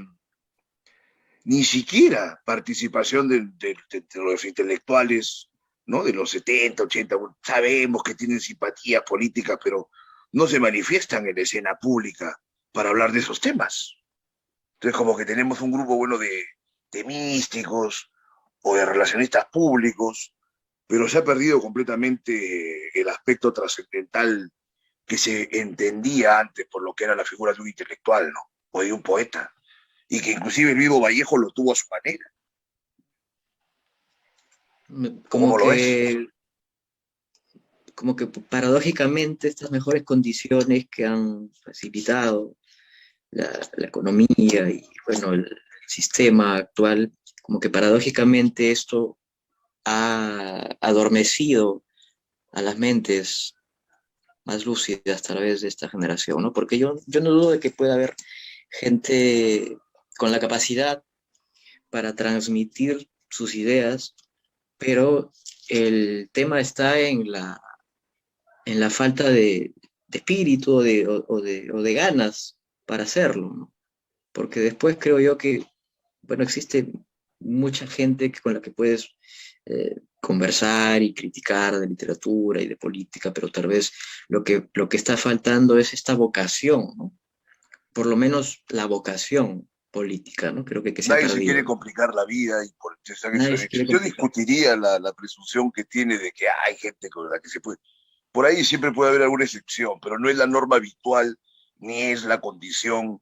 [SPEAKER 1] ni siquiera participación de los intelectuales, ¿no? De los 70, 80, sabemos que tienen simpatía política, pero no se manifiestan en la escena pública para hablar de esos temas. Entonces, como que tenemos un grupo bueno de místicos o de relacionistas públicos, pero se ha perdido completamente el aspecto trascendental que se entendía antes por lo que era la figura de un intelectual, ¿no? O de un poeta, y que inclusive el vivo Vallejo lo tuvo a su manera.
[SPEAKER 2] Como
[SPEAKER 1] ¿Cómo lo ves?
[SPEAKER 2] que, como que paradójicamente estas mejores condiciones que han facilitado la economía y bueno, el sistema actual, como que paradójicamente esto ha adormecido a las mentes más lúcidas a través de esta generación, ¿no? Porque yo no dudo de que pueda haber gente con la capacidad para transmitir sus ideas, pero el tema está en la falta de espíritu o de ganas para hacerlo, ¿no? Porque después creo yo que, bueno, existe mucha gente con la que puedes conversar y criticar de literatura y de política, pero tal vez lo que está faltando es esta vocación, ¿no? Por lo menos la vocación política, ¿no? Creo que se ha
[SPEAKER 1] Nadie se quiere
[SPEAKER 2] perdido.
[SPEAKER 1] complicar la vida y por
[SPEAKER 2] Nadie se quiere
[SPEAKER 1] yo
[SPEAKER 2] complicar.
[SPEAKER 1] discutiría la presunción que tiene de que hay gente con la que se puede. Por ahí siempre puede haber alguna excepción, pero no es la norma habitual ni es la condición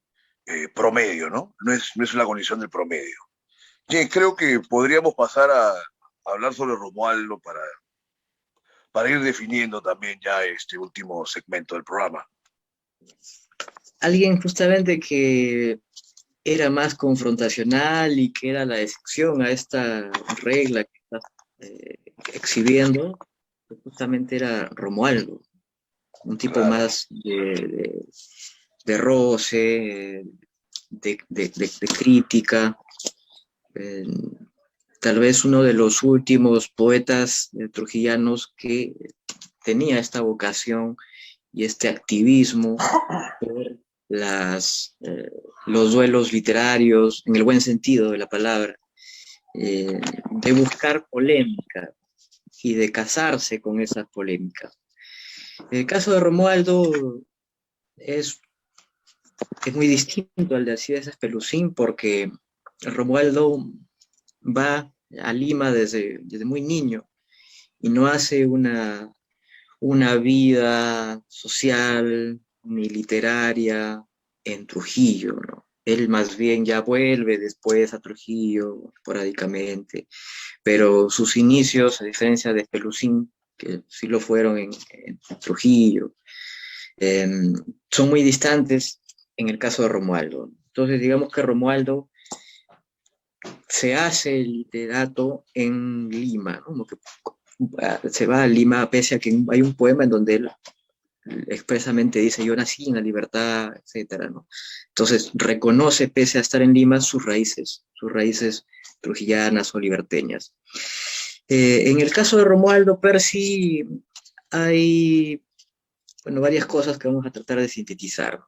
[SPEAKER 1] promedio, ¿no? No es la condición del promedio. Sí, creo que podríamos pasar a hablar sobre Romualdo para ir definiendo también ya este último segmento del programa.
[SPEAKER 2] Alguien justamente que era más confrontacional y que era la excepción a esta regla que estás exhibiendo, pues justamente era Romualdo, un tipo
[SPEAKER 1] Claro,
[SPEAKER 2] más de roce, de crítica, eh, tal vez uno de los últimos poetas trujillanos que tenía esta vocación y este activismo por los duelos literarios, en el buen sentido de la palabra, de buscar polémica y de casarse con esas polémicas. El caso de Romualdo es, es muy distinto al de Alcides Espelucín porque Romualdo va a Lima desde muy niño y no hace una vida social ni literaria en Trujillo, ¿no? Él más bien ya vuelve después a Trujillo esporádicamente, pero sus inicios, a diferencia de Pelusín, que sí lo fueron en Trujillo, eh, son muy distantes en el caso de Romualdo. Entonces, digamos que Romualdo se hace literato en Lima, ¿no? Como que se va a Lima pese a que hay un poema en donde él expresamente dice yo nací en la libertad, etcétera, ¿no? Entonces reconoce pese a estar en Lima sus raíces trujillanas o liberteñas. En el caso de Romualdo Percy hay, bueno, varias cosas que vamos a tratar de sintetizar.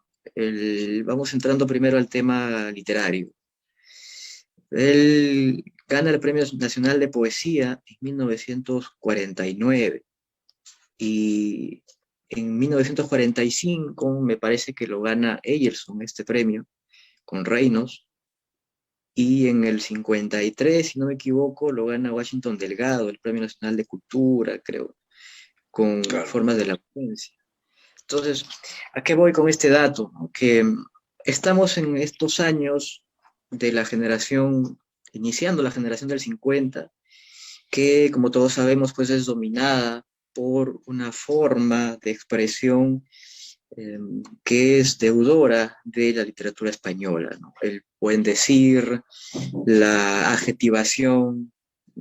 [SPEAKER 2] Vamos entrando primero al tema literario. Él gana el Premio Nacional de Poesía en 1949 y en 1945 me parece que lo gana Eyerson, este premio, con Reinos. y en el 53, si no me equivoco, lo gana Washington Delgado, el Premio Nacional de Cultura, creo, con
[SPEAKER 1] Claro.
[SPEAKER 2] Formas de la Ausencia. Entonces, ¿a qué voy con este dato? ¿No? Que estamos en estos años de la generación, iniciando la generación del 50, que como todos sabemos, pues es dominada por una forma de expresión eh, que es deudora de la literatura española, ¿no? El buen decir, la adjetivación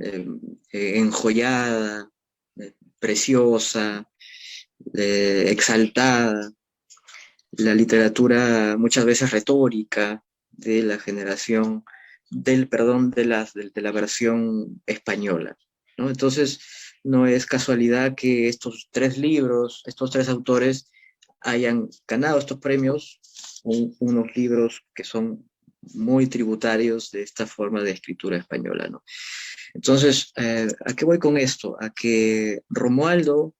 [SPEAKER 2] eh, enjollada, preciosa, exaltada, la literatura muchas veces retórica de la generación del, perdón, de la versión española, ¿no? Entonces, no es casualidad que estos tres libros, estos tres autores hayan ganado estos premios, unos libros que son muy tributarios de esta forma de escritura española, ¿no? Entonces, ¿a qué voy con esto? A que Romualdo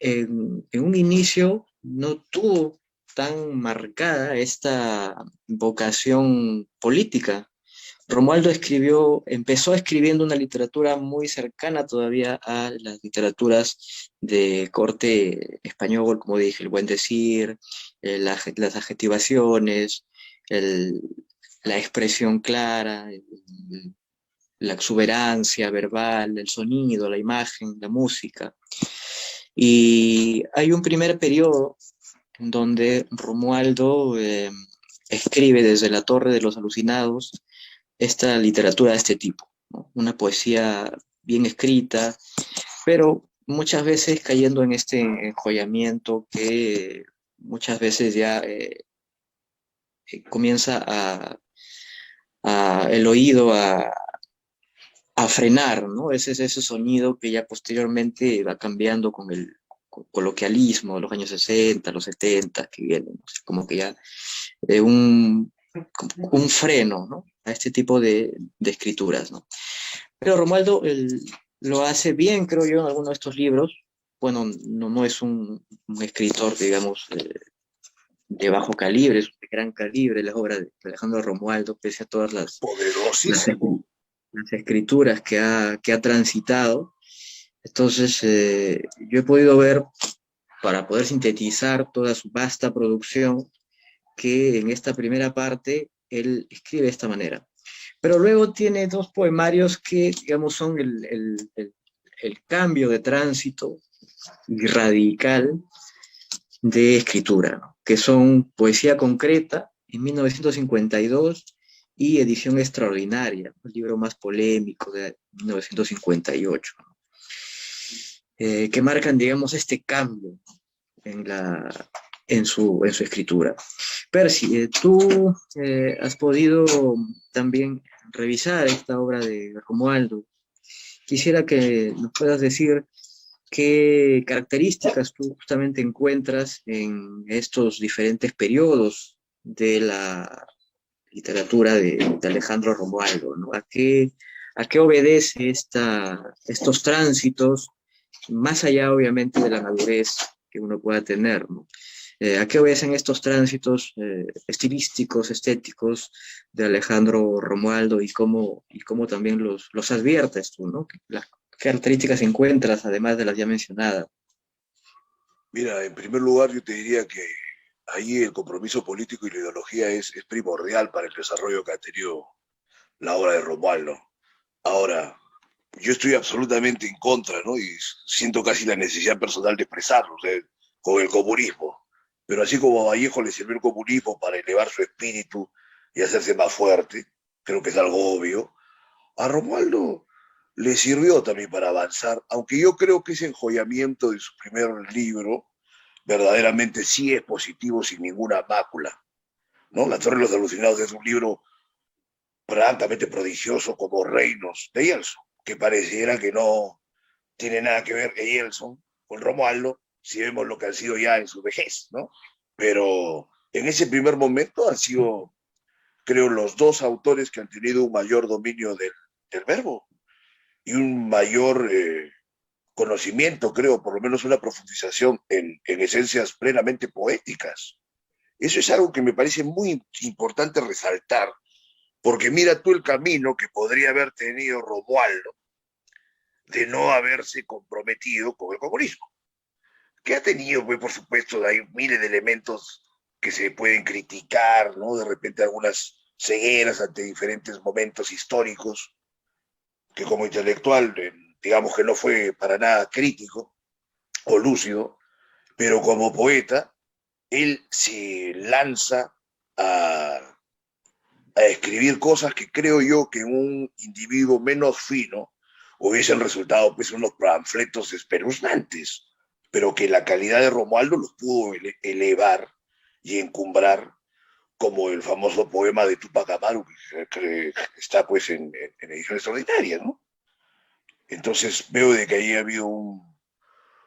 [SPEAKER 2] en un inicio no tuvo tan marcada esta vocación política. Romualdo empezó escribiendo una literatura muy cercana todavía a las literaturas de corte español, como dije, el buen decir, las adjetivaciones, el- la expresión clara, la exuberancia verbal, el sonido, la imagen, la música. Y hay un primer periodo en donde Romualdo escribe desde la Torre de los Alucinados esta literatura de este tipo, ¿no? Una poesía bien escrita, pero muchas veces cayendo en este enjollamiento que muchas veces ya comienza el oído a frenar, ¿no? Ese es ese sonido que ya posteriormente va cambiando con el coloquialismo de los años 60, los 70, que vienen, ¿no? Como que ya eh, un, un freno, ¿no? A este tipo de escrituras, ¿no? Pero Romualdo lo hace bien, creo yo, en algunos de estos libros. Bueno, no es un escritor, digamos, de bajo calibre, es de gran calibre la obra de Alejandro Romualdo, pese a todas las,
[SPEAKER 1] Poderosísimo.
[SPEAKER 2] las escrituras que ha transitado. Entonces, yo he podido ver, para poder sintetizar toda su vasta producción, que en esta primera parte él escribe de esta manera. Pero luego tiene dos poemarios que, digamos, son el cambio de tránsito y radical de escritura, ¿no? Que son Poesía Concreta en 1952 y Edición Extraordinaria, el libro más polémico de 1958, ¿no? Que marcan, digamos, este cambio en, en su escritura. Percy, tú has podido también revisar esta obra de Romualdo. Quisiera que nos puedas decir qué características tú justamente encuentras en estos diferentes periodos de la literatura de Alejandro Romualdo, ¿no? A qué obedece estos tránsitos, más allá obviamente de la madurez que uno pueda tener, ¿no? ¿A qué obedecen estos tránsitos estilísticos, estéticos de Alejandro Romualdo y cómo también los adviertes tú, ¿no? Las características encuentras, además de las ya mencionadas.
[SPEAKER 1] Mira, en primer lugar yo te diría que ahí el compromiso político y la ideología es primordial para el desarrollo que ha tenido la obra de Romualdo. Ahora, yo estoy absolutamente en contra, ¿no? Y siento casi la necesidad personal de expresarlo, o sea, con el comunismo. Pero así como a Vallejo le sirvió el comunismo para elevar su espíritu y hacerse más fuerte, creo que es algo obvio, a Romualdo le sirvió también para avanzar, aunque yo creo que ese enjollamiento de su primer libro verdaderamente sí es positivo sin ninguna mácula, ¿no? La Torre de los Alucinados es un libro francamente prodigioso como Reinos de Yeltsin, que pareciera que no tiene nada que ver Yeltsin con Romualdo, si vemos lo que han sido ya en su vejez, ¿no? Pero en ese primer momento han sido, creo, los dos autores que han tenido un mayor dominio del verbo y un mayor conocimiento, creo, por lo menos una profundización en esencias plenamente poéticas. Eso es algo que me parece muy importante resaltar, Porque mira tú el camino que podría haber tenido Romualdo de no haberse comprometido con el comunismo, que ha tenido, pues, por supuesto, hay miles de elementos que se pueden criticar, ¿no? De repente algunas cegueras ante diferentes momentos históricos, que como intelectual, digamos que no fue para nada crítico o lúcido, pero como poeta, él se lanza a, a escribir cosas que creo yo que en un individuo menos fino hubiesen resultado pues unos panfletos espeluznantes, pero que la calidad de Romualdo los pudo elevar y encumbrar, como el famoso poema de Tupac Amaru, que está pues en edición extraordinaria, ¿no? Entonces veo de que ahí ha habido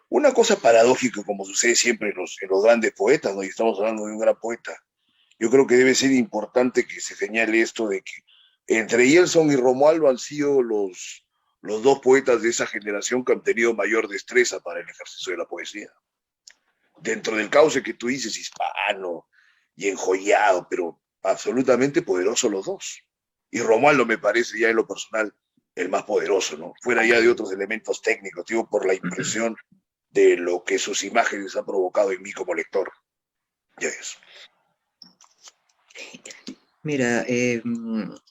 [SPEAKER 1] una cosa paradójica, como sucede siempre en los grandes poetas, ¿no? Y estamos hablando de un gran poeta. Yo creo que debe ser importante que se señale esto de que entre Yeltsin y Romualdo han sido los dos poetas de esa generación que han tenido mayor destreza para el ejercicio de la poesía. Dentro del cauce que tú dices, hispano y enjollado, pero absolutamente poderosos los dos. Y Romualdo me parece ya en lo personal el más poderoso, ¿no? Fuera ya de otros elementos técnicos, digo, por la impresión de lo que sus imágenes han provocado en mí como lector. Ya es.
[SPEAKER 2] Mira,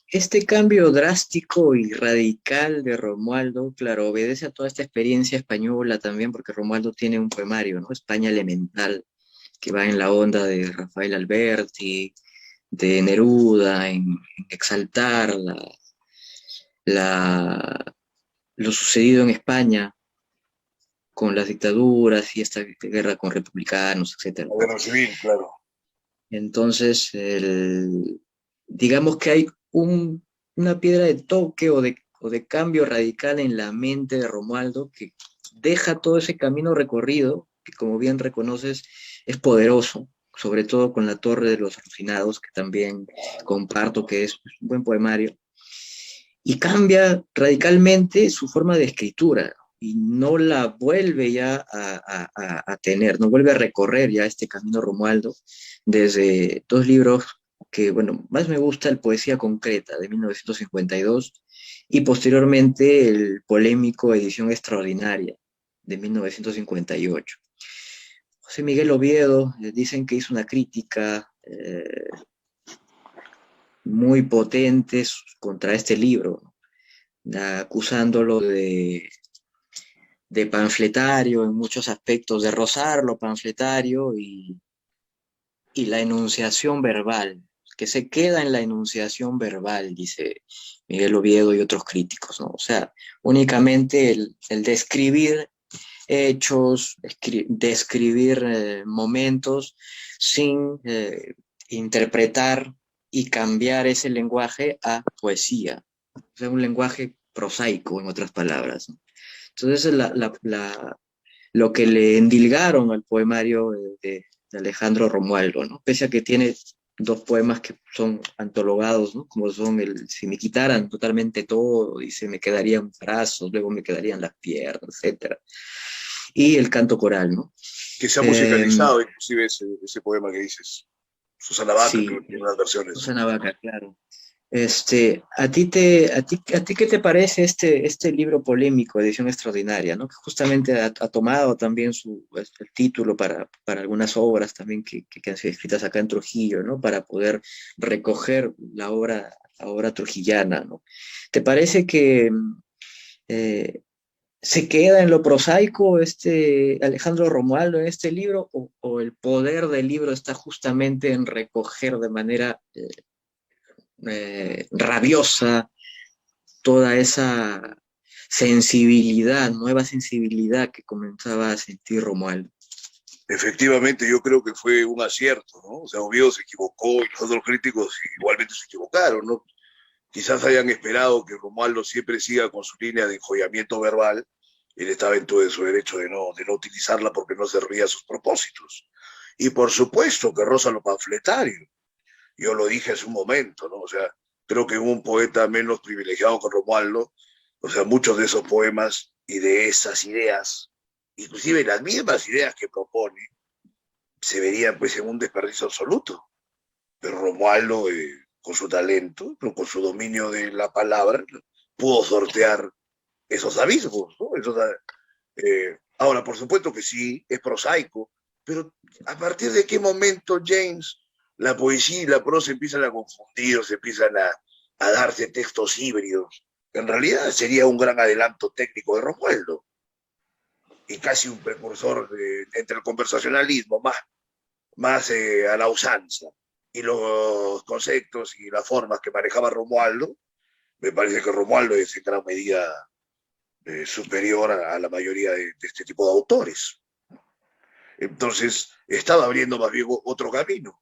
[SPEAKER 2] este cambio drástico y radical de Romualdo, claro, obedece a toda esta experiencia española también, porque Romualdo tiene un poemario, ¿no? España Elemental, que va en la onda de Rafael Alberti, de Neruda, en exaltar la, lo sucedido en España con las dictaduras y esta guerra con republicanos, etcétera,
[SPEAKER 1] La
[SPEAKER 2] ¿no?
[SPEAKER 1] guerra civil, claro.
[SPEAKER 2] Entonces, digamos que hay una piedra de toque o de cambio radical en la mente de Romualdo que deja todo ese camino recorrido, que como bien reconoces es poderoso, sobre todo con La Torre de los Alucinados, que también comparto que es un buen poemario, y cambia radicalmente su forma de escritura y no la vuelve ya a tener, no vuelve a recorrer ya este camino Romualdo desde dos libros que, bueno, más me gusta el Poesía Concreta de 1952 y posteriormente el polémico Edición Extraordinaria de 1958. José Miguel Oviedo dicen que hizo una crítica muy potente contra este libro, ¿no? Acusándolo de panfletario en muchos aspectos, de rozar lo panfletario y la enunciación verbal, que se queda en la enunciación verbal, dice Miguel Oviedo y otros críticos, ¿no? O sea, únicamente el describir hechos, describir momentos sin interpretar y cambiar ese lenguaje a poesía, o sea, un lenguaje prosaico, en otras palabras, ¿no? Entonces, lo que le endilgaron al poemario de Alejandro Romualdo, ¿no? Pese a que tiene dos poemas que son antologados, ¿no? Como son el Si me quitaran totalmente todo, dice, me quedarían brazos, luego me quedarían las piernas, etcétera. Y el canto coral, ¿no?
[SPEAKER 1] Que se ha
[SPEAKER 2] Eh,
[SPEAKER 1] musicalizado inclusive ese poema que dices. Susana Vaca,
[SPEAKER 2] sí,
[SPEAKER 1] creo que tiene unas versiones.
[SPEAKER 2] Susana Vaca, claro. ¿A ti qué te parece este libro polémico, Edición Extraordinaria, ¿no? Que justamente ha tomado también el título para algunas obras también que han sido escritas acá en Trujillo, ¿no? Para poder recoger la obra trujillana, ¿no? ¿Te parece que eh, se queda en lo prosaico este Alejandro Romualdo en este libro o el poder del libro está justamente en recoger de manera rabiosa toda esa sensibilidad, nueva sensibilidad que comenzaba a sentir Romualdo?
[SPEAKER 1] Efectivamente, yo creo que fue un acierto, ¿no? O sea, Oviedo se equivocó y los otros críticos igualmente se equivocaron, ¿no? Quizás hayan esperado que Romualdo siempre siga con su línea de enjollamiento verbal. Él estaba en todo su derecho de no utilizarla porque no servía a sus propósitos. Y por supuesto que roza lo panfletario. Yo lo dije hace un momento, ¿no? O sea, creo que un poeta menos privilegiado que Romualdo, o sea, muchos de esos poemas y de esas ideas, inclusive las mismas ideas que propone, se verían pues en un desperdicio absoluto. Pero Romualdo con su talento, pero con su dominio de la palabra, pudo sortear esos abismos, ¿no? Ahora, por supuesto que sí, es prosaico, pero ¿a partir de qué momento, James, la poesía y la prosa empiezan a confundir, se empiezan a darse textos híbridos? En realidad sería un gran adelanto técnico de Romualdo y casi un precursor entre el conversacionalismo más a la usanza y los conceptos y las formas que manejaba Romualdo. Me parece que Romualdo es en gran medida superior a la mayoría de este tipo de autores. Entonces, estaba abriendo más bien otro camino,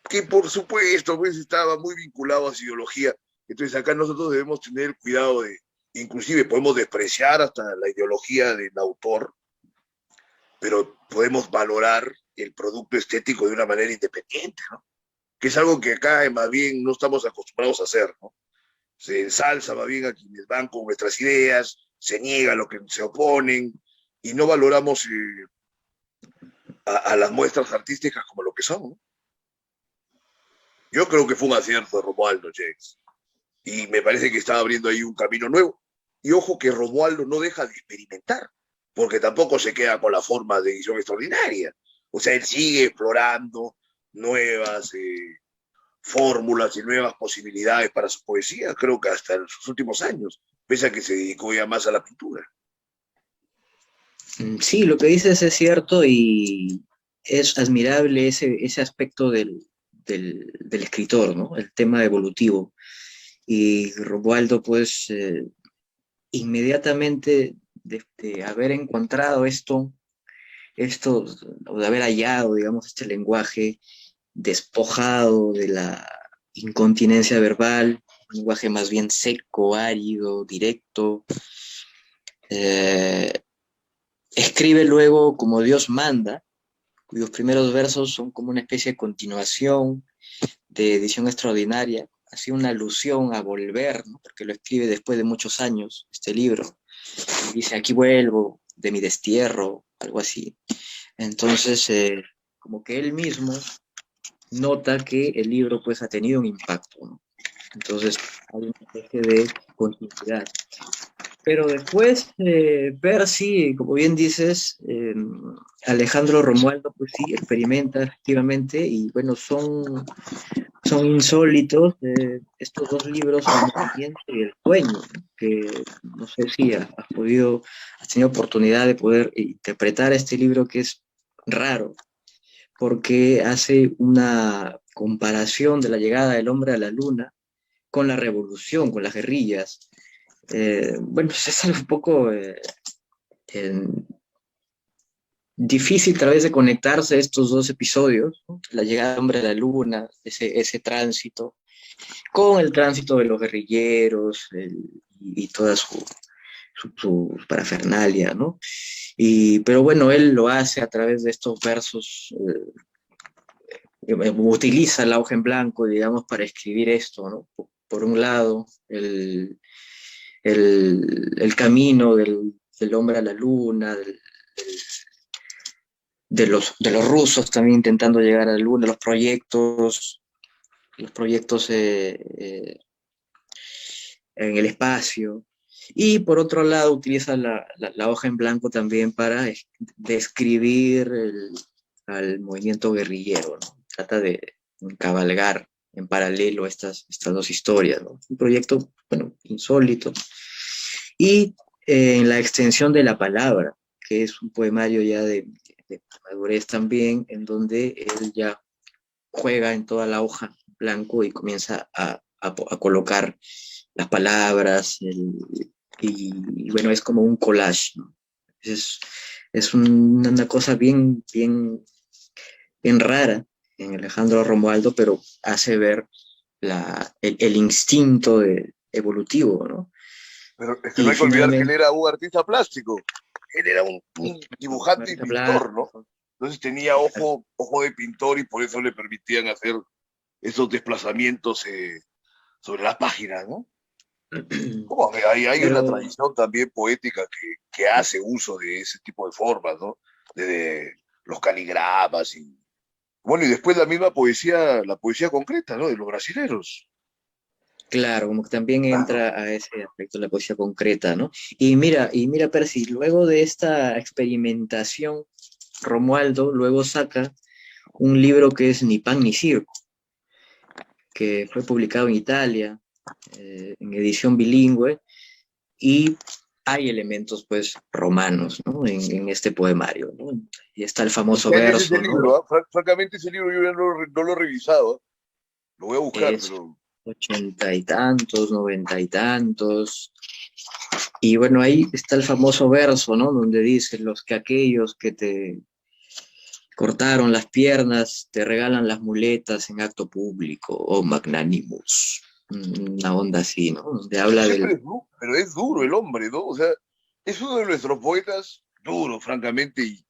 [SPEAKER 1] que por supuesto pues, estaba muy vinculado a su ideología. Entonces, acá nosotros debemos tener cuidado inclusive podemos despreciar hasta la ideología del autor, pero podemos valorar el producto estético de una manera independiente, ¿no? Que es algo que acá más bien no estamos acostumbrados a hacer, ¿no? Se ensalza más bien a quienes van con nuestras ideas, se niega a lo que se oponen y no valoramos a las muestras artísticas como lo que son, ¿no? Yo creo que fue un acierto de Romualdo James y me parece que está abriendo ahí un camino nuevo. Y ojo que Romualdo no deja de experimentar, porque tampoco se queda con la forma de edición extraordinaria. O sea, él sigue explorando nuevas fórmulas y nuevas posibilidades para su poesía, creo que hasta en sus últimos años, pese a que se dedicó ya más a la pintura.
[SPEAKER 2] Sí, lo que dices es cierto y es admirable ese aspecto del escritor, ¿no? El tema evolutivo. Y Romualdo, pues, inmediatamente de haber encontrado esto, o de haber hallado, digamos, este lenguaje despojado de la incontinencia verbal, un lenguaje más bien seco, árido, directo, eh, escribe luego como Dios manda, cuyos primeros versos son como una especie de continuación de edición extraordinaria, así una alusión a volver, ¿no? Porque lo escribe después de muchos años, este libro, y dice, aquí vuelvo de mi destierro, algo así. Entonces, como que él mismo nota que el libro pues ha tenido un impacto, ¿no? Entonces, hay una especie de continuidad. Pero después, Percy, como bien dices, Alejandro Romualdo, pues sí, experimenta efectivamente, y bueno, son insólitos estos dos libros, El movimiento y El sueño, ¿no? Que no sé si has tenido oportunidad de poder interpretar este libro que es raro, porque hace una comparación de la llegada del hombre a la luna con la revolución, con las guerrillas. Bueno, pues es algo un poco difícil tal vez de conectarse estos dos episodios, ¿no? La llegada del hombre a la luna, ese tránsito, con el tránsito de los guerrilleros y toda su parafernalia, ¿no? Pero bueno, él lo hace a través de estos versos, utiliza la hoja en blanco, digamos, para escribir esto, ¿no? Por un lado, el camino del hombre a la luna, de los rusos también intentando llegar a la luna, los proyectos en el espacio. Y por otro lado, utiliza la hoja en blanco también para describir al movimiento guerrillero, ¿no? Trata de cabalgar en paralelo estas dos historias, ¿no? Un proyecto, bueno, insólito. Y en la extensión de la palabra, que es un poemario ya de madurez también, en donde él ya juega en toda la hoja en blanco y comienza a colocar las palabras, y bueno, es como un collage, ¿no? Es una cosa bien, bien, bien rara en Alejandro Romualdo, pero hace ver el instinto evolutivo, ¿no?
[SPEAKER 1] Pero es que no
[SPEAKER 2] Y
[SPEAKER 1] hay que olvidar que él
[SPEAKER 2] finalmente,
[SPEAKER 1] era un artista plástico, él era un dibujante y
[SPEAKER 2] Marita
[SPEAKER 1] pintor, ¿no?
[SPEAKER 2] Blanco,
[SPEAKER 1] Entonces tenía ojo de pintor y por eso le permitían hacer esos desplazamientos sobre las páginas, ¿no? Como que hay una
[SPEAKER 2] pero
[SPEAKER 1] tradición también poética que hace uso de ese tipo de formas, ¿no? De los caligramas Bueno, y después la poesía concreta, ¿no? De los brasileros.
[SPEAKER 2] Claro, como que también
[SPEAKER 1] Claro.
[SPEAKER 2] entra a ese aspecto de la poesía concreta, ¿no? Y mira, Percy, luego de esta experimentación, Romualdo luego saca un libro que es Ni pan ni circo, que fue publicado en Italia, en edición bilingüe, y hay elementos, pues, romanos, ¿no? En este poemario, ¿no? Y está el
[SPEAKER 1] ¿En
[SPEAKER 2] famoso
[SPEAKER 1] qué año es ese
[SPEAKER 2] verso, ¿no?
[SPEAKER 1] libro? Francamente, ese libro yo ya no lo he revisado. ¿Ah? Lo voy a buscar,
[SPEAKER 2] Es
[SPEAKER 1] pero
[SPEAKER 2] 80 y tantos, 90 y tantos. Y bueno, ahí está el famoso verso, ¿no? Donde dice, los que aquellos que te cortaron las piernas te regalan las muletas en acto público, oh magnánimos. Una onda así, ¿no? Donde habla del...
[SPEAKER 1] Pero es duro el hombre, ¿no? O sea, es uno de nuestros poetas duro, francamente,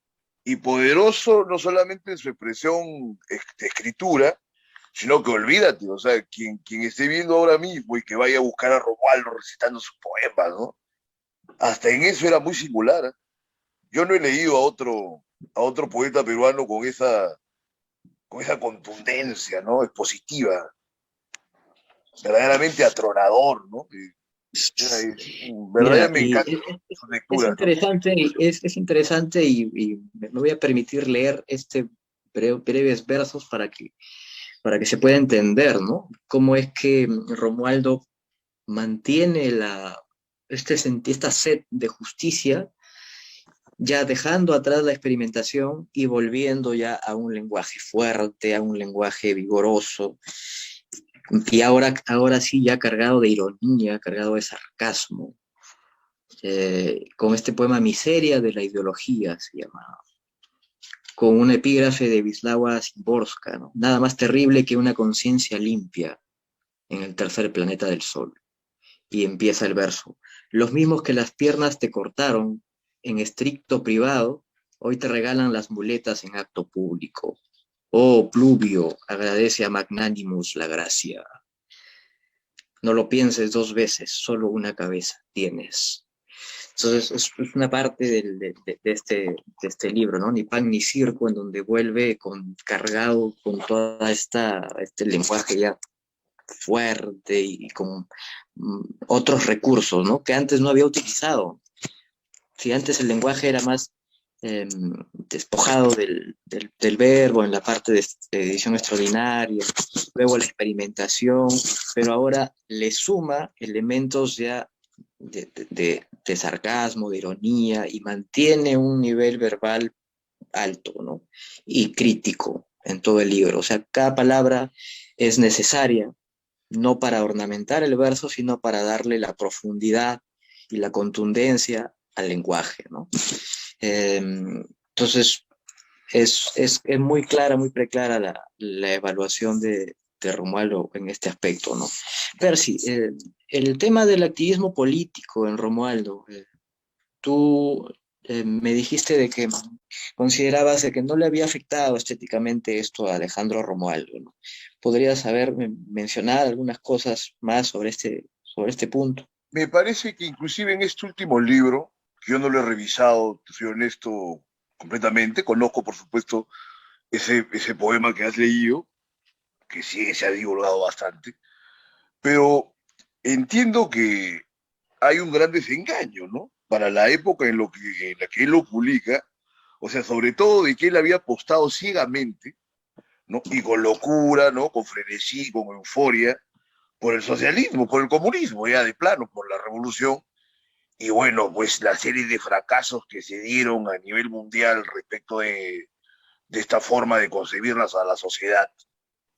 [SPEAKER 1] y poderoso, no solamente en su expresión de escritura, sino que olvídate, o sea, quien esté viendo ahora mismo y que vaya a buscar a Romualdo recitando sus poemas, ¿no? Hasta en eso era muy singular. ¿Eh? Yo no he leído a otro poeta peruano con esa contundencia, ¿no? Expositiva, verdaderamente atronador, ¿no?
[SPEAKER 2] Mira,
[SPEAKER 1] Verdaderamente me
[SPEAKER 2] y
[SPEAKER 1] encantó su
[SPEAKER 2] es
[SPEAKER 1] lectura, ¿no?
[SPEAKER 2] interesante, es interesante y me voy a permitir leer este breves versos para que se pueda entender, ¿no? Cómo es que Romualdo mantiene esta sed de justicia, ya dejando atrás la experimentación y volviendo ya a un lenguaje fuerte, a un lenguaje vigoroso, y ahora sí ya cargado de ironía, cargado de sarcasmo, con este poema Miseria de la ideología, se llama, con un epígrafe de Wisława Szymborska, ¿no? Nada más terrible que una conciencia limpia en el tercer planeta del Sol. Y empieza el verso. Los mismos que las piernas te cortaron en estricto privado, hoy te regalan las muletas en acto público. Oh, Pluvio, agradece a Magnanimus la gracia. No lo pienses dos veces, solo una cabeza tienes. Entonces, es una parte de este libro, ¿no? Ni pan ni circo, en donde vuelve cargado con toda este lenguaje ya fuerte y con otros recursos, ¿no? Que antes no había utilizado. Si antes el lenguaje era más despojado del verbo en la parte de edición extraordinaria, luego la experimentación, pero ahora le suma elementos ya de sarcasmo, de ironía, y mantiene un nivel verbal alto, ¿no? Y crítico en todo el libro. O sea, cada palabra es necesaria no para ornamentar el verso, sino para darle la profundidad y la contundencia al lenguaje, ¿no? Entonces, es muy clara, muy preclara la evaluación de Romualdo en este aspecto, ¿no? Percy, el tema del activismo político en Romualdo, tú me dijiste de que considerabas de que no le había afectado estéticamente esto a Alejandro Romualdo, ¿no? ¿Podrías saber mencionar algunas cosas más sobre este punto?
[SPEAKER 1] Me parece que inclusive en este último libro, que yo no lo he revisado, te soy honesto completamente, conozco por supuesto ese poema que has leído, que sí se ha divulgado bastante, pero entiendo que hay un gran desengaño, ¿no? Para la época en la que él lo publica, o sea, sobre todo de que él había apostado ciegamente, ¿no? Y con locura, ¿no? Con frenesí, con euforia, por el socialismo, por el comunismo, ya de plano, por la revolución. Y bueno, pues la serie de fracasos que se dieron a nivel mundial respecto de esta forma de concebirlas a la sociedad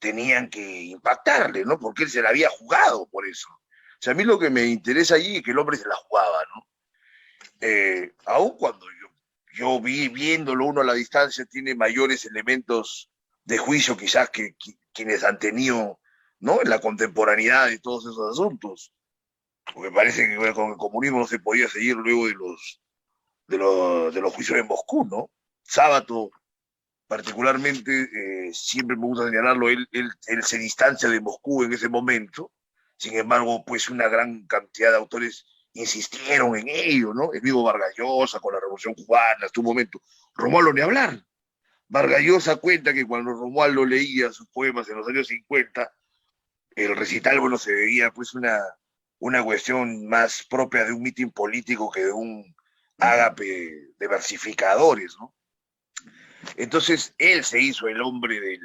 [SPEAKER 1] tenían que impactarle, ¿no? Porque él se la había jugado por eso. O sea, a mí lo que me interesa allí es que el hombre se la jugaba, ¿no? Aun cuando yo vi, viéndolo uno a la distancia, tiene mayores elementos de juicio quizás que quienes han tenido, ¿no? En la contemporaneidad de todos esos asuntos. Porque parece que bueno, con el comunismo no se podía seguir luego de los juicios en Moscú, ¿no? Sábato, particularmente, siempre me gusta señalarlo, él se distancia de Moscú en ese momento. Sin embargo, pues una gran cantidad de autores insistieron en ello, ¿no? El mismo Vargas Llosa con la Revolución Cubana, hasta un momento. Romualdo ni hablar, Vargas Llosa cuenta que cuando Romualdo leía sus poemas en los años 50, el recital, bueno, se veía pues una cuestión más propia de un mitin político que de un ágape de versificadores, ¿no? Entonces, él se hizo el hombre del...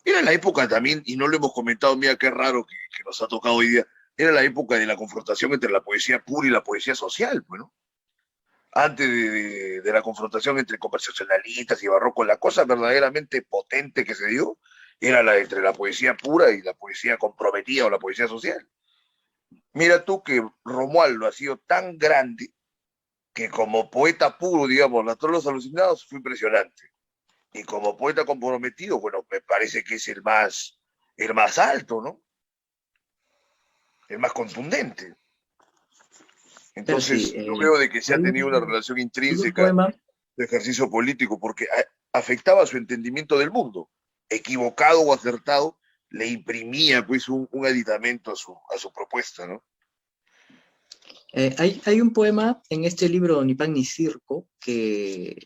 [SPEAKER 1] Era la época también, y no lo hemos comentado, mira qué raro que nos ha tocado hoy día, era la época de la confrontación entre la poesía pura y la poesía social, pues, ¿no? Antes de la confrontación entre conversacionalistas y barroco, la cosa verdaderamente potente que se dio era la entre la poesía pura y la poesía comprometida o la poesía social. Mira tú que Romualdo ha sido tan grande que como poeta puro, digamos, Las Trolos Alucinados fue impresionante. Y como poeta comprometido, bueno, me parece que es el más alto, ¿no? El más contundente.
[SPEAKER 2] Pero sí,
[SPEAKER 1] Entonces, yo veo de que se ha tenido una relación
[SPEAKER 2] hay un
[SPEAKER 1] intrínseca
[SPEAKER 2] poema,
[SPEAKER 1] de ejercicio político porque afectaba su entendimiento del mundo. Equivocado o acertado, le imprimía pues un aditamento a su propuesta, ¿no?
[SPEAKER 2] hay un poema en este libro Ni pan ni circo que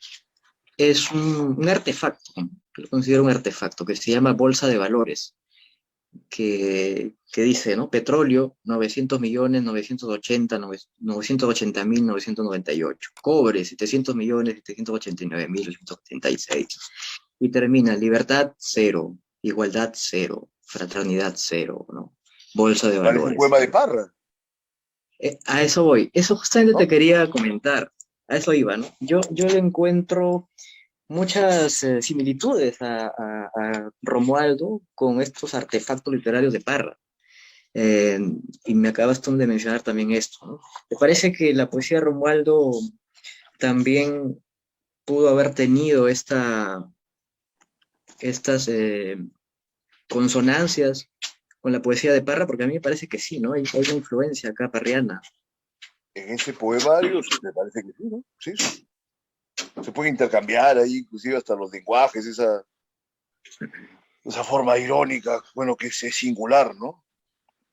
[SPEAKER 2] es un artefacto, que lo considero un artefacto, que se llama Bolsa de Valores, que dice, ¿no? Petróleo, 900 millones, 980 mil, 998. Cobre, 700 millones, 789 mil, 976. Y termina, libertad, cero, igualdad, cero, fraternidad, cero, ¿no? Bolsa de
[SPEAKER 1] Parece un
[SPEAKER 2] valores.
[SPEAKER 1] poema de Parra,
[SPEAKER 2] A eso voy, eso justamente te
[SPEAKER 1] ¿no?
[SPEAKER 2] quería comentar, a eso iba, ¿no? Yo le encuentro muchas similitudes a Romualdo con estos artefactos literarios de Parra. Eh, y me acabas tú de mencionar también esto, ¿no? ¿Te parece que la poesía de Romualdo también pudo haber tenido estas consonancias con la poesía de Parra? Porque a mí me parece que sí, ¿no? Hay una influencia acá parriana.
[SPEAKER 1] En ese poemario me parece que sí, ¿no? Sí, sí. Se puede intercambiar ahí, inclusive hasta los lenguajes, esa forma irónica, bueno, que es singular, ¿no?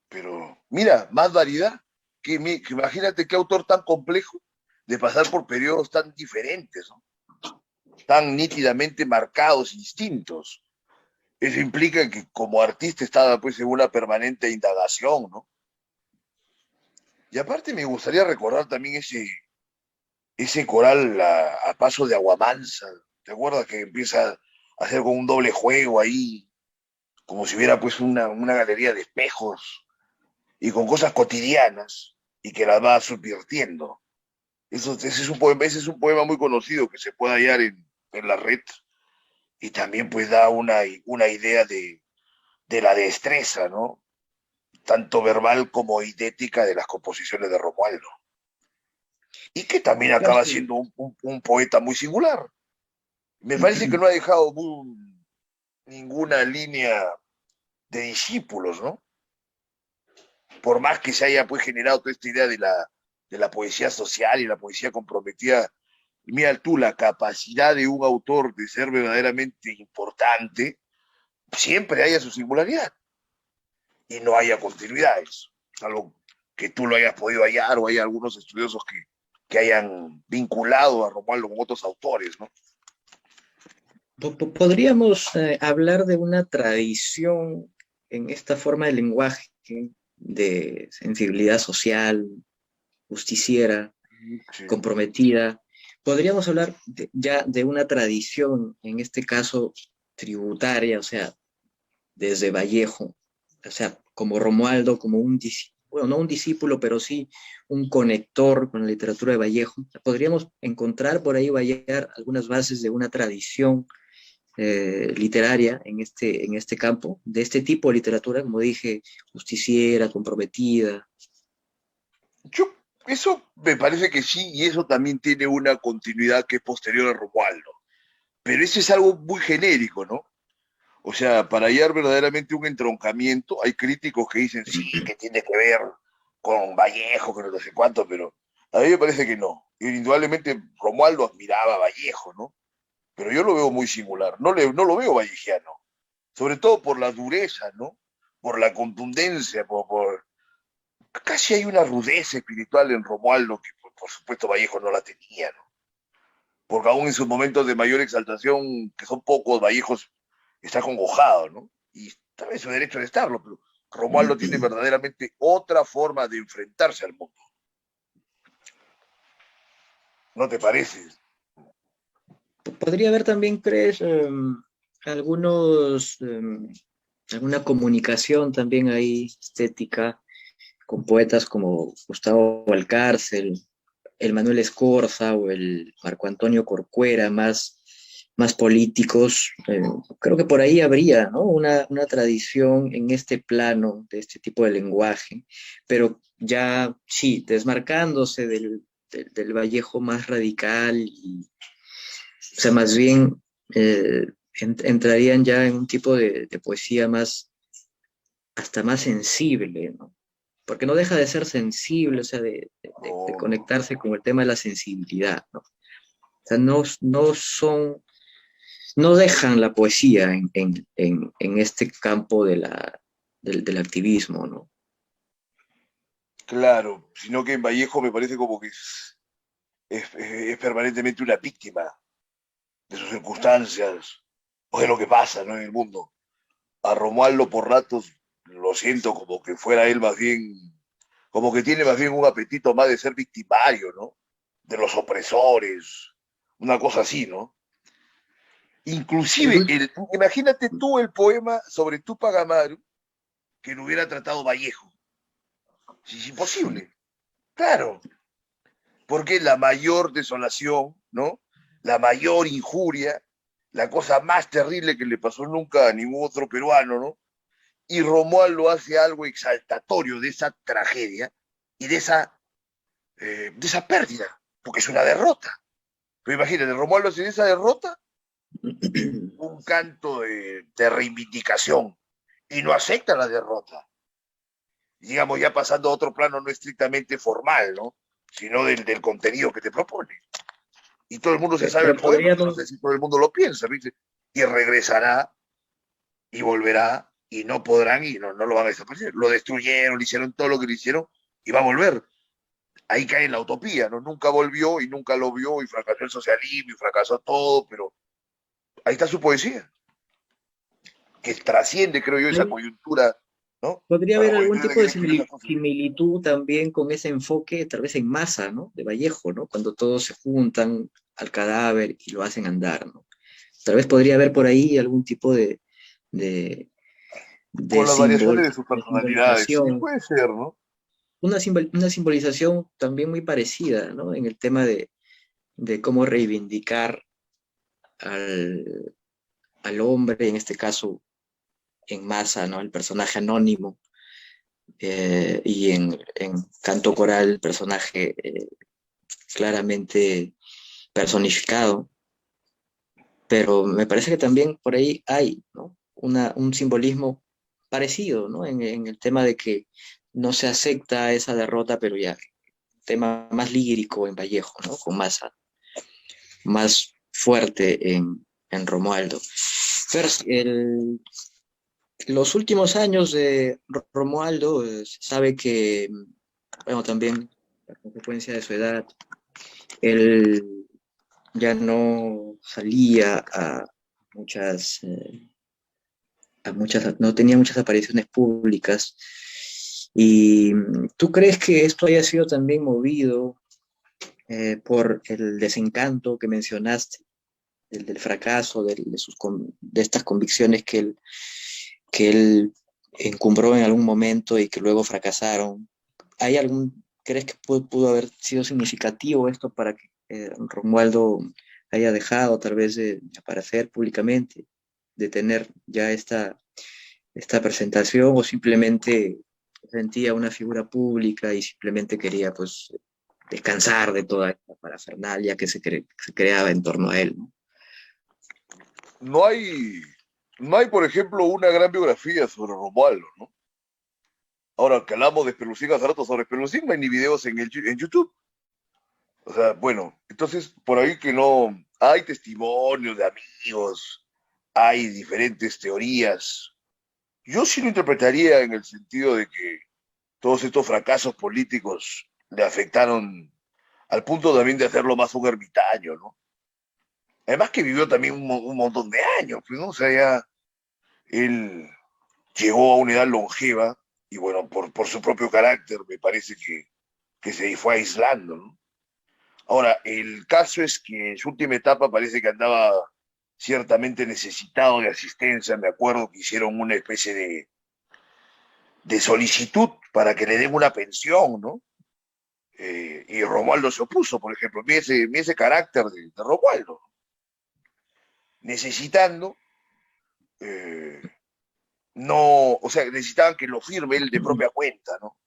[SPEAKER 1] Pero mira, más variedad, que imagínate qué autor tan complejo de pasar por periodos tan diferentes, ¿no? Tan nítidamente marcados, distintos. Eso implica que como artista estaba pues en una permanente indagación, ¿no? Y aparte me gustaría recordar también ese coral a paso de Aguamansa. ¿Te acuerdas que empieza a hacer como un doble juego ahí, como si hubiera pues una galería de espejos y con cosas cotidianas y que las va subvirtiendo? Ese es un poema muy conocido que se puede hallar en la red y también pues da una idea de la destreza, ¿no? Tanto verbal como idética de las composiciones de Romualdo. Y que también
[SPEAKER 2] Claro,
[SPEAKER 1] acaba
[SPEAKER 2] sí.
[SPEAKER 1] siendo un poeta muy singular. Me parece que no ha dejado ninguna línea de discípulos, ¿no? Por más que se haya pues generado toda esta idea de la poesía social y la poesía comprometida, mira tú la capacidad de un autor de ser verdaderamente importante, siempre haya su singularidad y no haya continuidades, salvo que tú lo hayas podido hallar o hay algunos estudiosos que hayan vinculado a Romualdo con otros autores, ¿no?
[SPEAKER 2] Podríamos hablar de una tradición en esta forma de lenguaje, de sensibilidad social, justiciera,
[SPEAKER 1] Sí.
[SPEAKER 2] comprometida. Podríamos hablar ya de una tradición, en este caso tributaria, o sea, desde Vallejo, o sea, como Romualdo, como un discípulo, bueno, no un discípulo, pero sí un conector con la literatura de Vallejo. Podríamos encontrar por ahí, Vallejar, algunas bases de una tradición literaria en este campo, de este tipo de literatura, como dije, justiciera, comprometida.
[SPEAKER 1] Yo, eso me parece que sí, y eso también tiene una continuidad que es posterior a Romualdo. Pero eso es algo muy genérico, ¿no? O sea, para hallar verdaderamente un entroncamiento, hay críticos que dicen sí, que tiene que ver con Vallejo, que no sé cuánto, pero a mí me parece que no. Indudablemente Romualdo admiraba a Vallejo, ¿no? Pero yo lo veo muy singular, no lo veo vallejiano, sobre todo por la dureza, ¿no? Por la contundencia, casi hay una rudeza espiritual en Romualdo que por supuesto Vallejo no la tenía, ¿no? porque aún en sus momentos de mayor exaltación, que son pocos, Vallejos está congojado, ¿no? Y tal vez su derecho de estarlo, pero Romualdo tiene verdaderamente otra forma de enfrentarse al mundo. ¿No te parece?
[SPEAKER 2] Podría haber también, ¿crees, algunos, alguna comunicación también ahí estética con poetas como Gustavo Valcárcel, el Manuel Escorza o el Marco Antonio Corcuera, más políticos? Creo que por ahí habría, ¿no? Una tradición en este plano de este tipo de lenguaje, pero ya sí, desmarcándose del Vallejo más radical y, o sea, más bien entrarían ya en un tipo de poesía más, hasta más sensible, ¿no? Porque no deja de ser sensible, o sea, de
[SPEAKER 1] No, no.
[SPEAKER 2] conectarse con el tema de la sensibilidad, ¿no? O sea, no son, no dejan la poesía en este campo del activismo, ¿no?
[SPEAKER 1] Claro, sino que en Vallejo me parece como que es permanentemente una víctima de sus circunstancias o de lo que pasa, ¿no? En el mundo. A Romualdo por ratos lo siento como que fuera él más bien, como que tiene más bien un apetito más de ser victimario, ¿no? De los opresores, una cosa así, ¿no?
[SPEAKER 2] El
[SPEAKER 1] Inclusive, imagínate tú el poema sobre Tupac Amaru que lo hubiera tratado Vallejo. Es imposible. Claro, porque la mayor desolación, ¿no? La mayor injuria, la cosa más terrible que le pasó nunca a ningún otro peruano, ¿no? Y Romualdo hace algo exaltatorio de esa tragedia y de esa pérdida, porque es una derrota. Pero imagínate, Romualdo hace de esa derrota un canto de reivindicación y no acepta la derrota. Digamos, ya pasando a otro plano no estrictamente formal, ¿no? Sino del contenido que te propone. Y todo el mundo se sabe el
[SPEAKER 2] pero
[SPEAKER 1] poema, no
[SPEAKER 2] podríamos,
[SPEAKER 1] sé si todo el mundo lo piensa, ¿viste? Y regresará y volverá y no podrán y no lo van a desaparecer. Lo destruyeron, le hicieron todo lo que le hicieron y va a volver. Ahí cae en la utopía, ¿no? Nunca volvió y nunca lo vio y fracasó el socialismo y fracasó todo, pero ahí está su poesía, que trasciende, creo yo, esa coyuntura, ¿no?
[SPEAKER 2] podría
[SPEAKER 1] A la
[SPEAKER 2] haber algún
[SPEAKER 1] coyuntura de
[SPEAKER 2] tipo
[SPEAKER 1] que
[SPEAKER 2] de
[SPEAKER 1] le escribió esas cosas.
[SPEAKER 2] similitud también con ese enfoque, tal vez en masa, ¿no? De Vallejo, ¿no? Cuando todos se juntan al cadáver y lo hacen andar, ¿no? Tal vez podría haber por ahí algún tipo de,
[SPEAKER 1] Con las variaciones de sus
[SPEAKER 2] de
[SPEAKER 1] personalidades, sí
[SPEAKER 2] simbolización,
[SPEAKER 1] puede ser, ¿no?
[SPEAKER 2] una simbolización también muy parecida, ¿no? En el tema de cómo reivindicar al, al hombre, en este caso en masa, ¿no? El personaje anónimo, y en canto coral, el personaje claramente personificado, pero me parece que también por ahí hay, ¿no? Un simbolismo parecido, ¿no? En el tema de que no se acepta esa derrota, pero ya, tema más lírico en Vallejo, ¿no? Con más fuerte en Romualdo. Pero los últimos años de Romualdo, se sabe que, bueno, también a consecuencia de su edad, él ya no salía muchas, no tenía muchas apariciones públicas. ¿Y tú crees que esto haya sido también movido por el desencanto que mencionaste, del fracaso, de estas convicciones que él encumbró en algún momento y que luego fracasaron? ¿Crees que pudo haber sido significativo esto para que Romualdo haya dejado tal vez de aparecer públicamente, de tener ya esta presentación, o simplemente sentía una figura pública y simplemente quería pues descansar de toda esta parafernalia que se creaba en torno a él, ¿no?
[SPEAKER 1] No hay, no hay, por ejemplo, una gran biografía sobre Romualdo, ¿no? Ahora que hablamos de Espelucín hace rato sobre Espelucín, no hay ni videos en YouTube. O sea, bueno, entonces por ahí que no hay testimonios de amigos, hay diferentes teorías. Yo sí lo interpretaría en el sentido de que todos estos fracasos políticos le afectaron al punto también de hacerlo más un ermitaño, ¿no? Además que vivió también un montón de años, pues, ¿no? O sea, ya él llegó a una edad longeva y bueno, por su propio carácter me parece que se fue aislando, ¿no? Ahora, el caso es que en su última etapa parece que andaba ciertamente necesitado de asistencia. Me acuerdo que hicieron una especie de solicitud para que le den una pensión, ¿no? Y Romualdo se opuso, por ejemplo. Mire ese carácter de Romualdo. Necesitando, eh, no, o sea, necesitaban que lo firme él de propia cuenta, ¿no?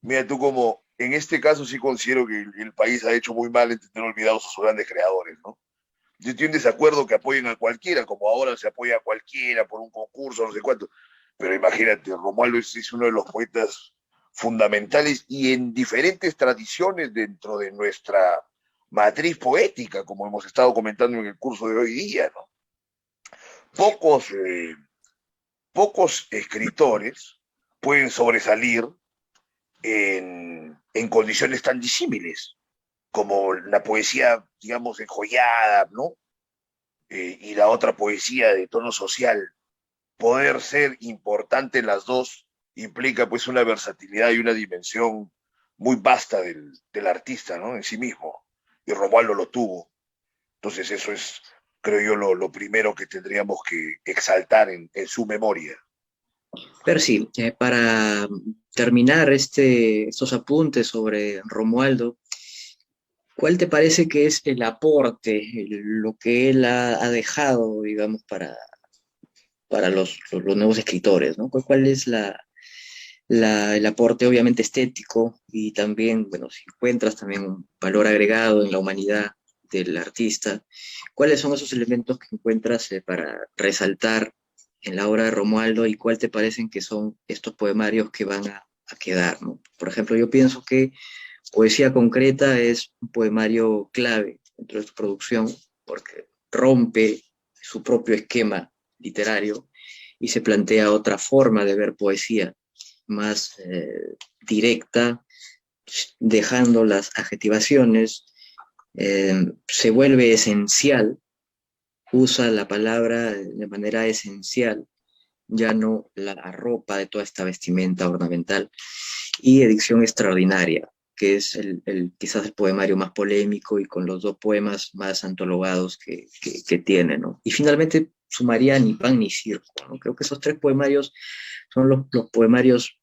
[SPEAKER 1] Mira tú como, en este caso sí considero que el país ha hecho muy mal en tener olvidados a sus grandes creadores, ¿no? Yo estoy en desacuerdo que apoyen a cualquiera, como ahora se apoya a cualquiera por un concurso, no sé cuánto. Pero imagínate, Romualdo es uno de los poetas fundamentales y en diferentes tradiciones dentro de nuestra matriz poética, como hemos estado comentando en el curso de hoy día, ¿no? Pocos, pocos escritores pueden sobresalir en condiciones tan disímiles como la poesía, digamos, enjollada, ¿no? Y la otra poesía de tono social. Poder ser importante en las dos implica pues una versatilidad y una dimensión muy vasta del artista, ¿no? En sí mismo. Y Romualdo lo tuvo. Entonces eso es, creo yo, lo primero que tendríamos que exaltar en su memoria.
[SPEAKER 2] Pero sí, para terminar estos apuntes sobre Romualdo, ¿cuál te parece que es el aporte, lo que él ha dejado, digamos, para los nuevos escritores, ¿no? ¿Cuál es el aporte obviamente estético y también, bueno, si encuentras también un valor agregado en la humanidad del artista, ¿cuáles son esos elementos que encuentras para resaltar en la obra de Romualdo y cuál te parecen que son estos poemarios que van a quedar, ¿no? Por ejemplo, yo pienso que Poesía Concreta es un poemario clave dentro de su producción porque rompe su propio esquema literario y se plantea otra forma de ver poesía más directa, dejando las adjetivaciones, se vuelve esencial, usa la palabra de manera esencial, ya no la ropa de toda esta vestimenta ornamental, y Edición Extraordinaria, que es quizás el poemario más polémico y con los dos poemas más antologados que tiene, ¿no? Y finalmente sumaría Ni pan ni circo, ¿no? Creo que esos tres poemarios son los poemarios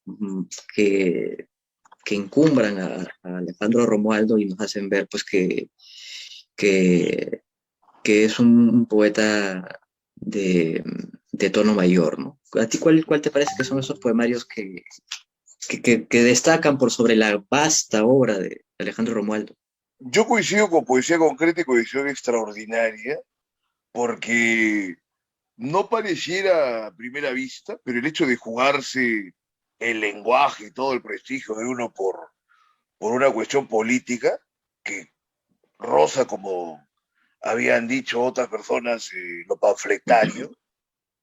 [SPEAKER 2] que, que encumbran a Alejandro Romualdo y nos hacen ver pues que, que es un poeta de tono mayor, ¿no? ¿A ti cuál te parece que son esos poemarios que destacan por sobre la vasta obra de Alejandro Romualdo?
[SPEAKER 1] Yo coincido con Poesía Concreta y Cohesión Extraordinaria porque no pareciera a primera vista, pero el hecho de jugarse el lenguaje y todo el prestigio de uno por una cuestión política que roza, como habían dicho otras personas, lo panfletario,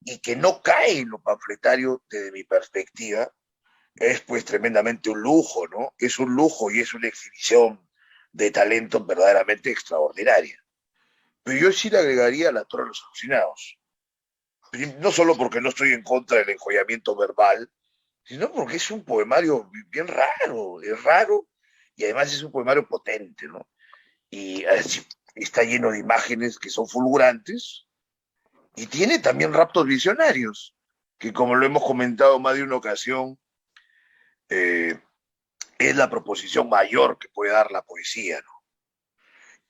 [SPEAKER 1] y que no cae en lo panfletario desde mi perspectiva, es pues tremendamente un lujo, ¿no? Es un lujo y es una exhibición de talento verdaderamente extraordinaria. Pero yo sí le agregaría la Torre de los Alucinados. No solo porque no estoy en contra del enjollamiento verbal, sino porque es un poemario bien raro, es raro y además es un poemario potente, ¿no? Y así, está lleno de imágenes que son fulgurantes y tiene también raptos visionarios, que como lo hemos comentado más de una ocasión, eh, es la proposición mayor que puede dar la poesía, ¿no?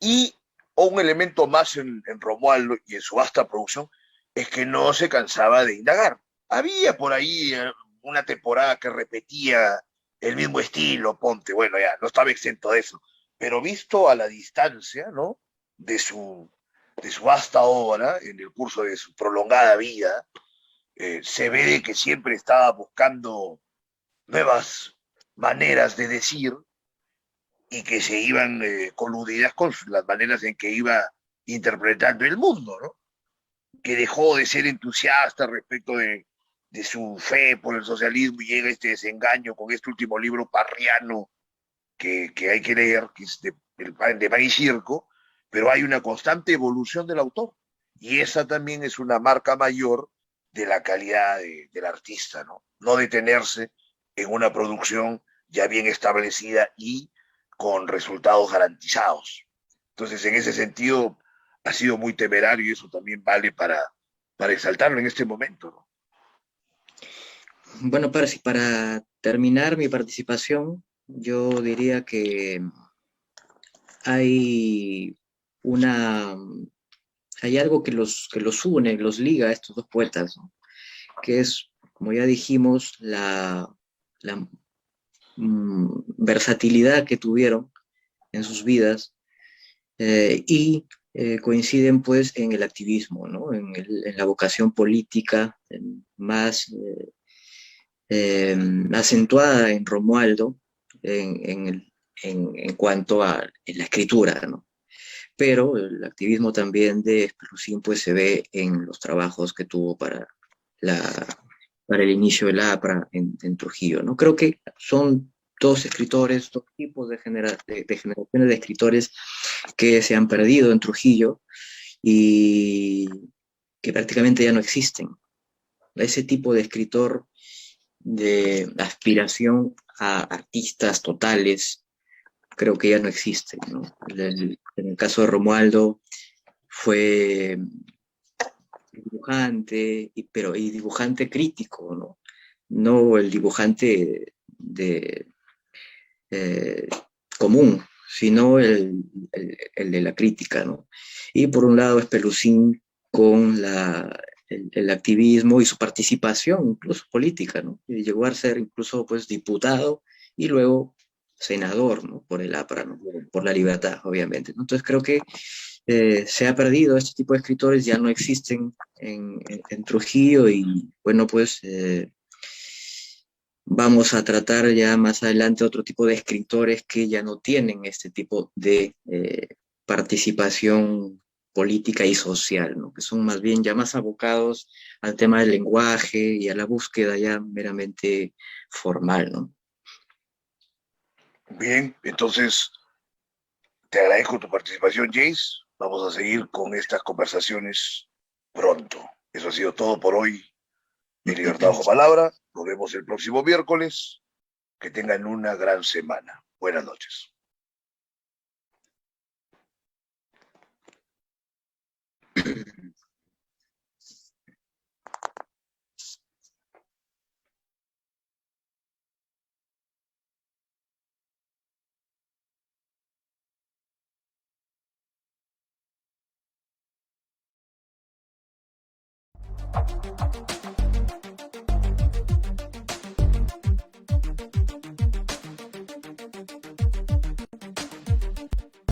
[SPEAKER 1] Y un elemento más en Romualdo y en su vasta producción es que no se cansaba de indagar. Había por ahí una temporada que repetía el mismo estilo, ponte, bueno, ya, no estaba exento de eso, pero visto a la distancia, ¿no? De de su vasta obra, en el curso de su prolongada vida, se ve de que siempre estaba buscando nuevas maneras de decir y que se iban coludidas con las maneras en que iba interpretando el mundo, ¿no? Que dejó de ser entusiasta respecto de su fe por el socialismo y llega este desengaño con este último libro parriano que hay que leer, que es de Pan y Circo, pero hay una constante evolución del autor. Y esa también es una marca mayor de la calidad del artista, ¿no? No detenerse en una producción ya bien establecida y con resultados garantizados. Entonces, en ese sentido, ha sido muy temerario y eso también vale para exaltarlo en este momento, ¿no?
[SPEAKER 2] Bueno, para terminar mi participación, yo diría que hay una, hay algo que los une, los liga a estos dos poetas, ¿no? Que es, como ya dijimos, la versatilidad que tuvieron en sus vidas y coinciden pues en el activismo, ¿no? En la vocación política más acentuada en Romualdo en cuanto a en la escritura, ¿no? Pero el activismo también de Espeluzín pues se ve en los trabajos que tuvo la, para el inicio de la APRA en Trujillo, ¿no? Creo que son dos escritores, dos tipos de generaciones de escritores que se han perdido en Trujillo y que prácticamente ya no existen. Ese tipo de escritor de aspiración a artistas totales, creo que ya no existen, ¿no? En el caso de Romualdo fue dibujante, y dibujante crítico, ¿no? No el dibujante eh, común, sino el de la crítica, ¿no? Y por un lado, Espelucín con el activismo y su participación, incluso política, ¿no? Y llegó a ser incluso, pues, diputado y luego senador, ¿no? Por el APRA, ¿no? Por la libertad, obviamente, ¿no? Entonces creo que se ha perdido este tipo de escritores, ya no existen en Trujillo y, bueno, pues... vamos a tratar ya más adelante otro tipo de escritores que ya no tienen este tipo de participación política y social, ¿no? Que son más bien ya más abocados al tema del lenguaje y a la búsqueda ya meramente formal, ¿no?
[SPEAKER 1] Bien, entonces te agradezco tu participación, Jace. Vamos a seguir con estas conversaciones pronto. Eso ha sido todo por hoy en Libertad Bajo Palabra. Nos vemos el próximo miércoles. Que tengan una gran semana. Buenas noches.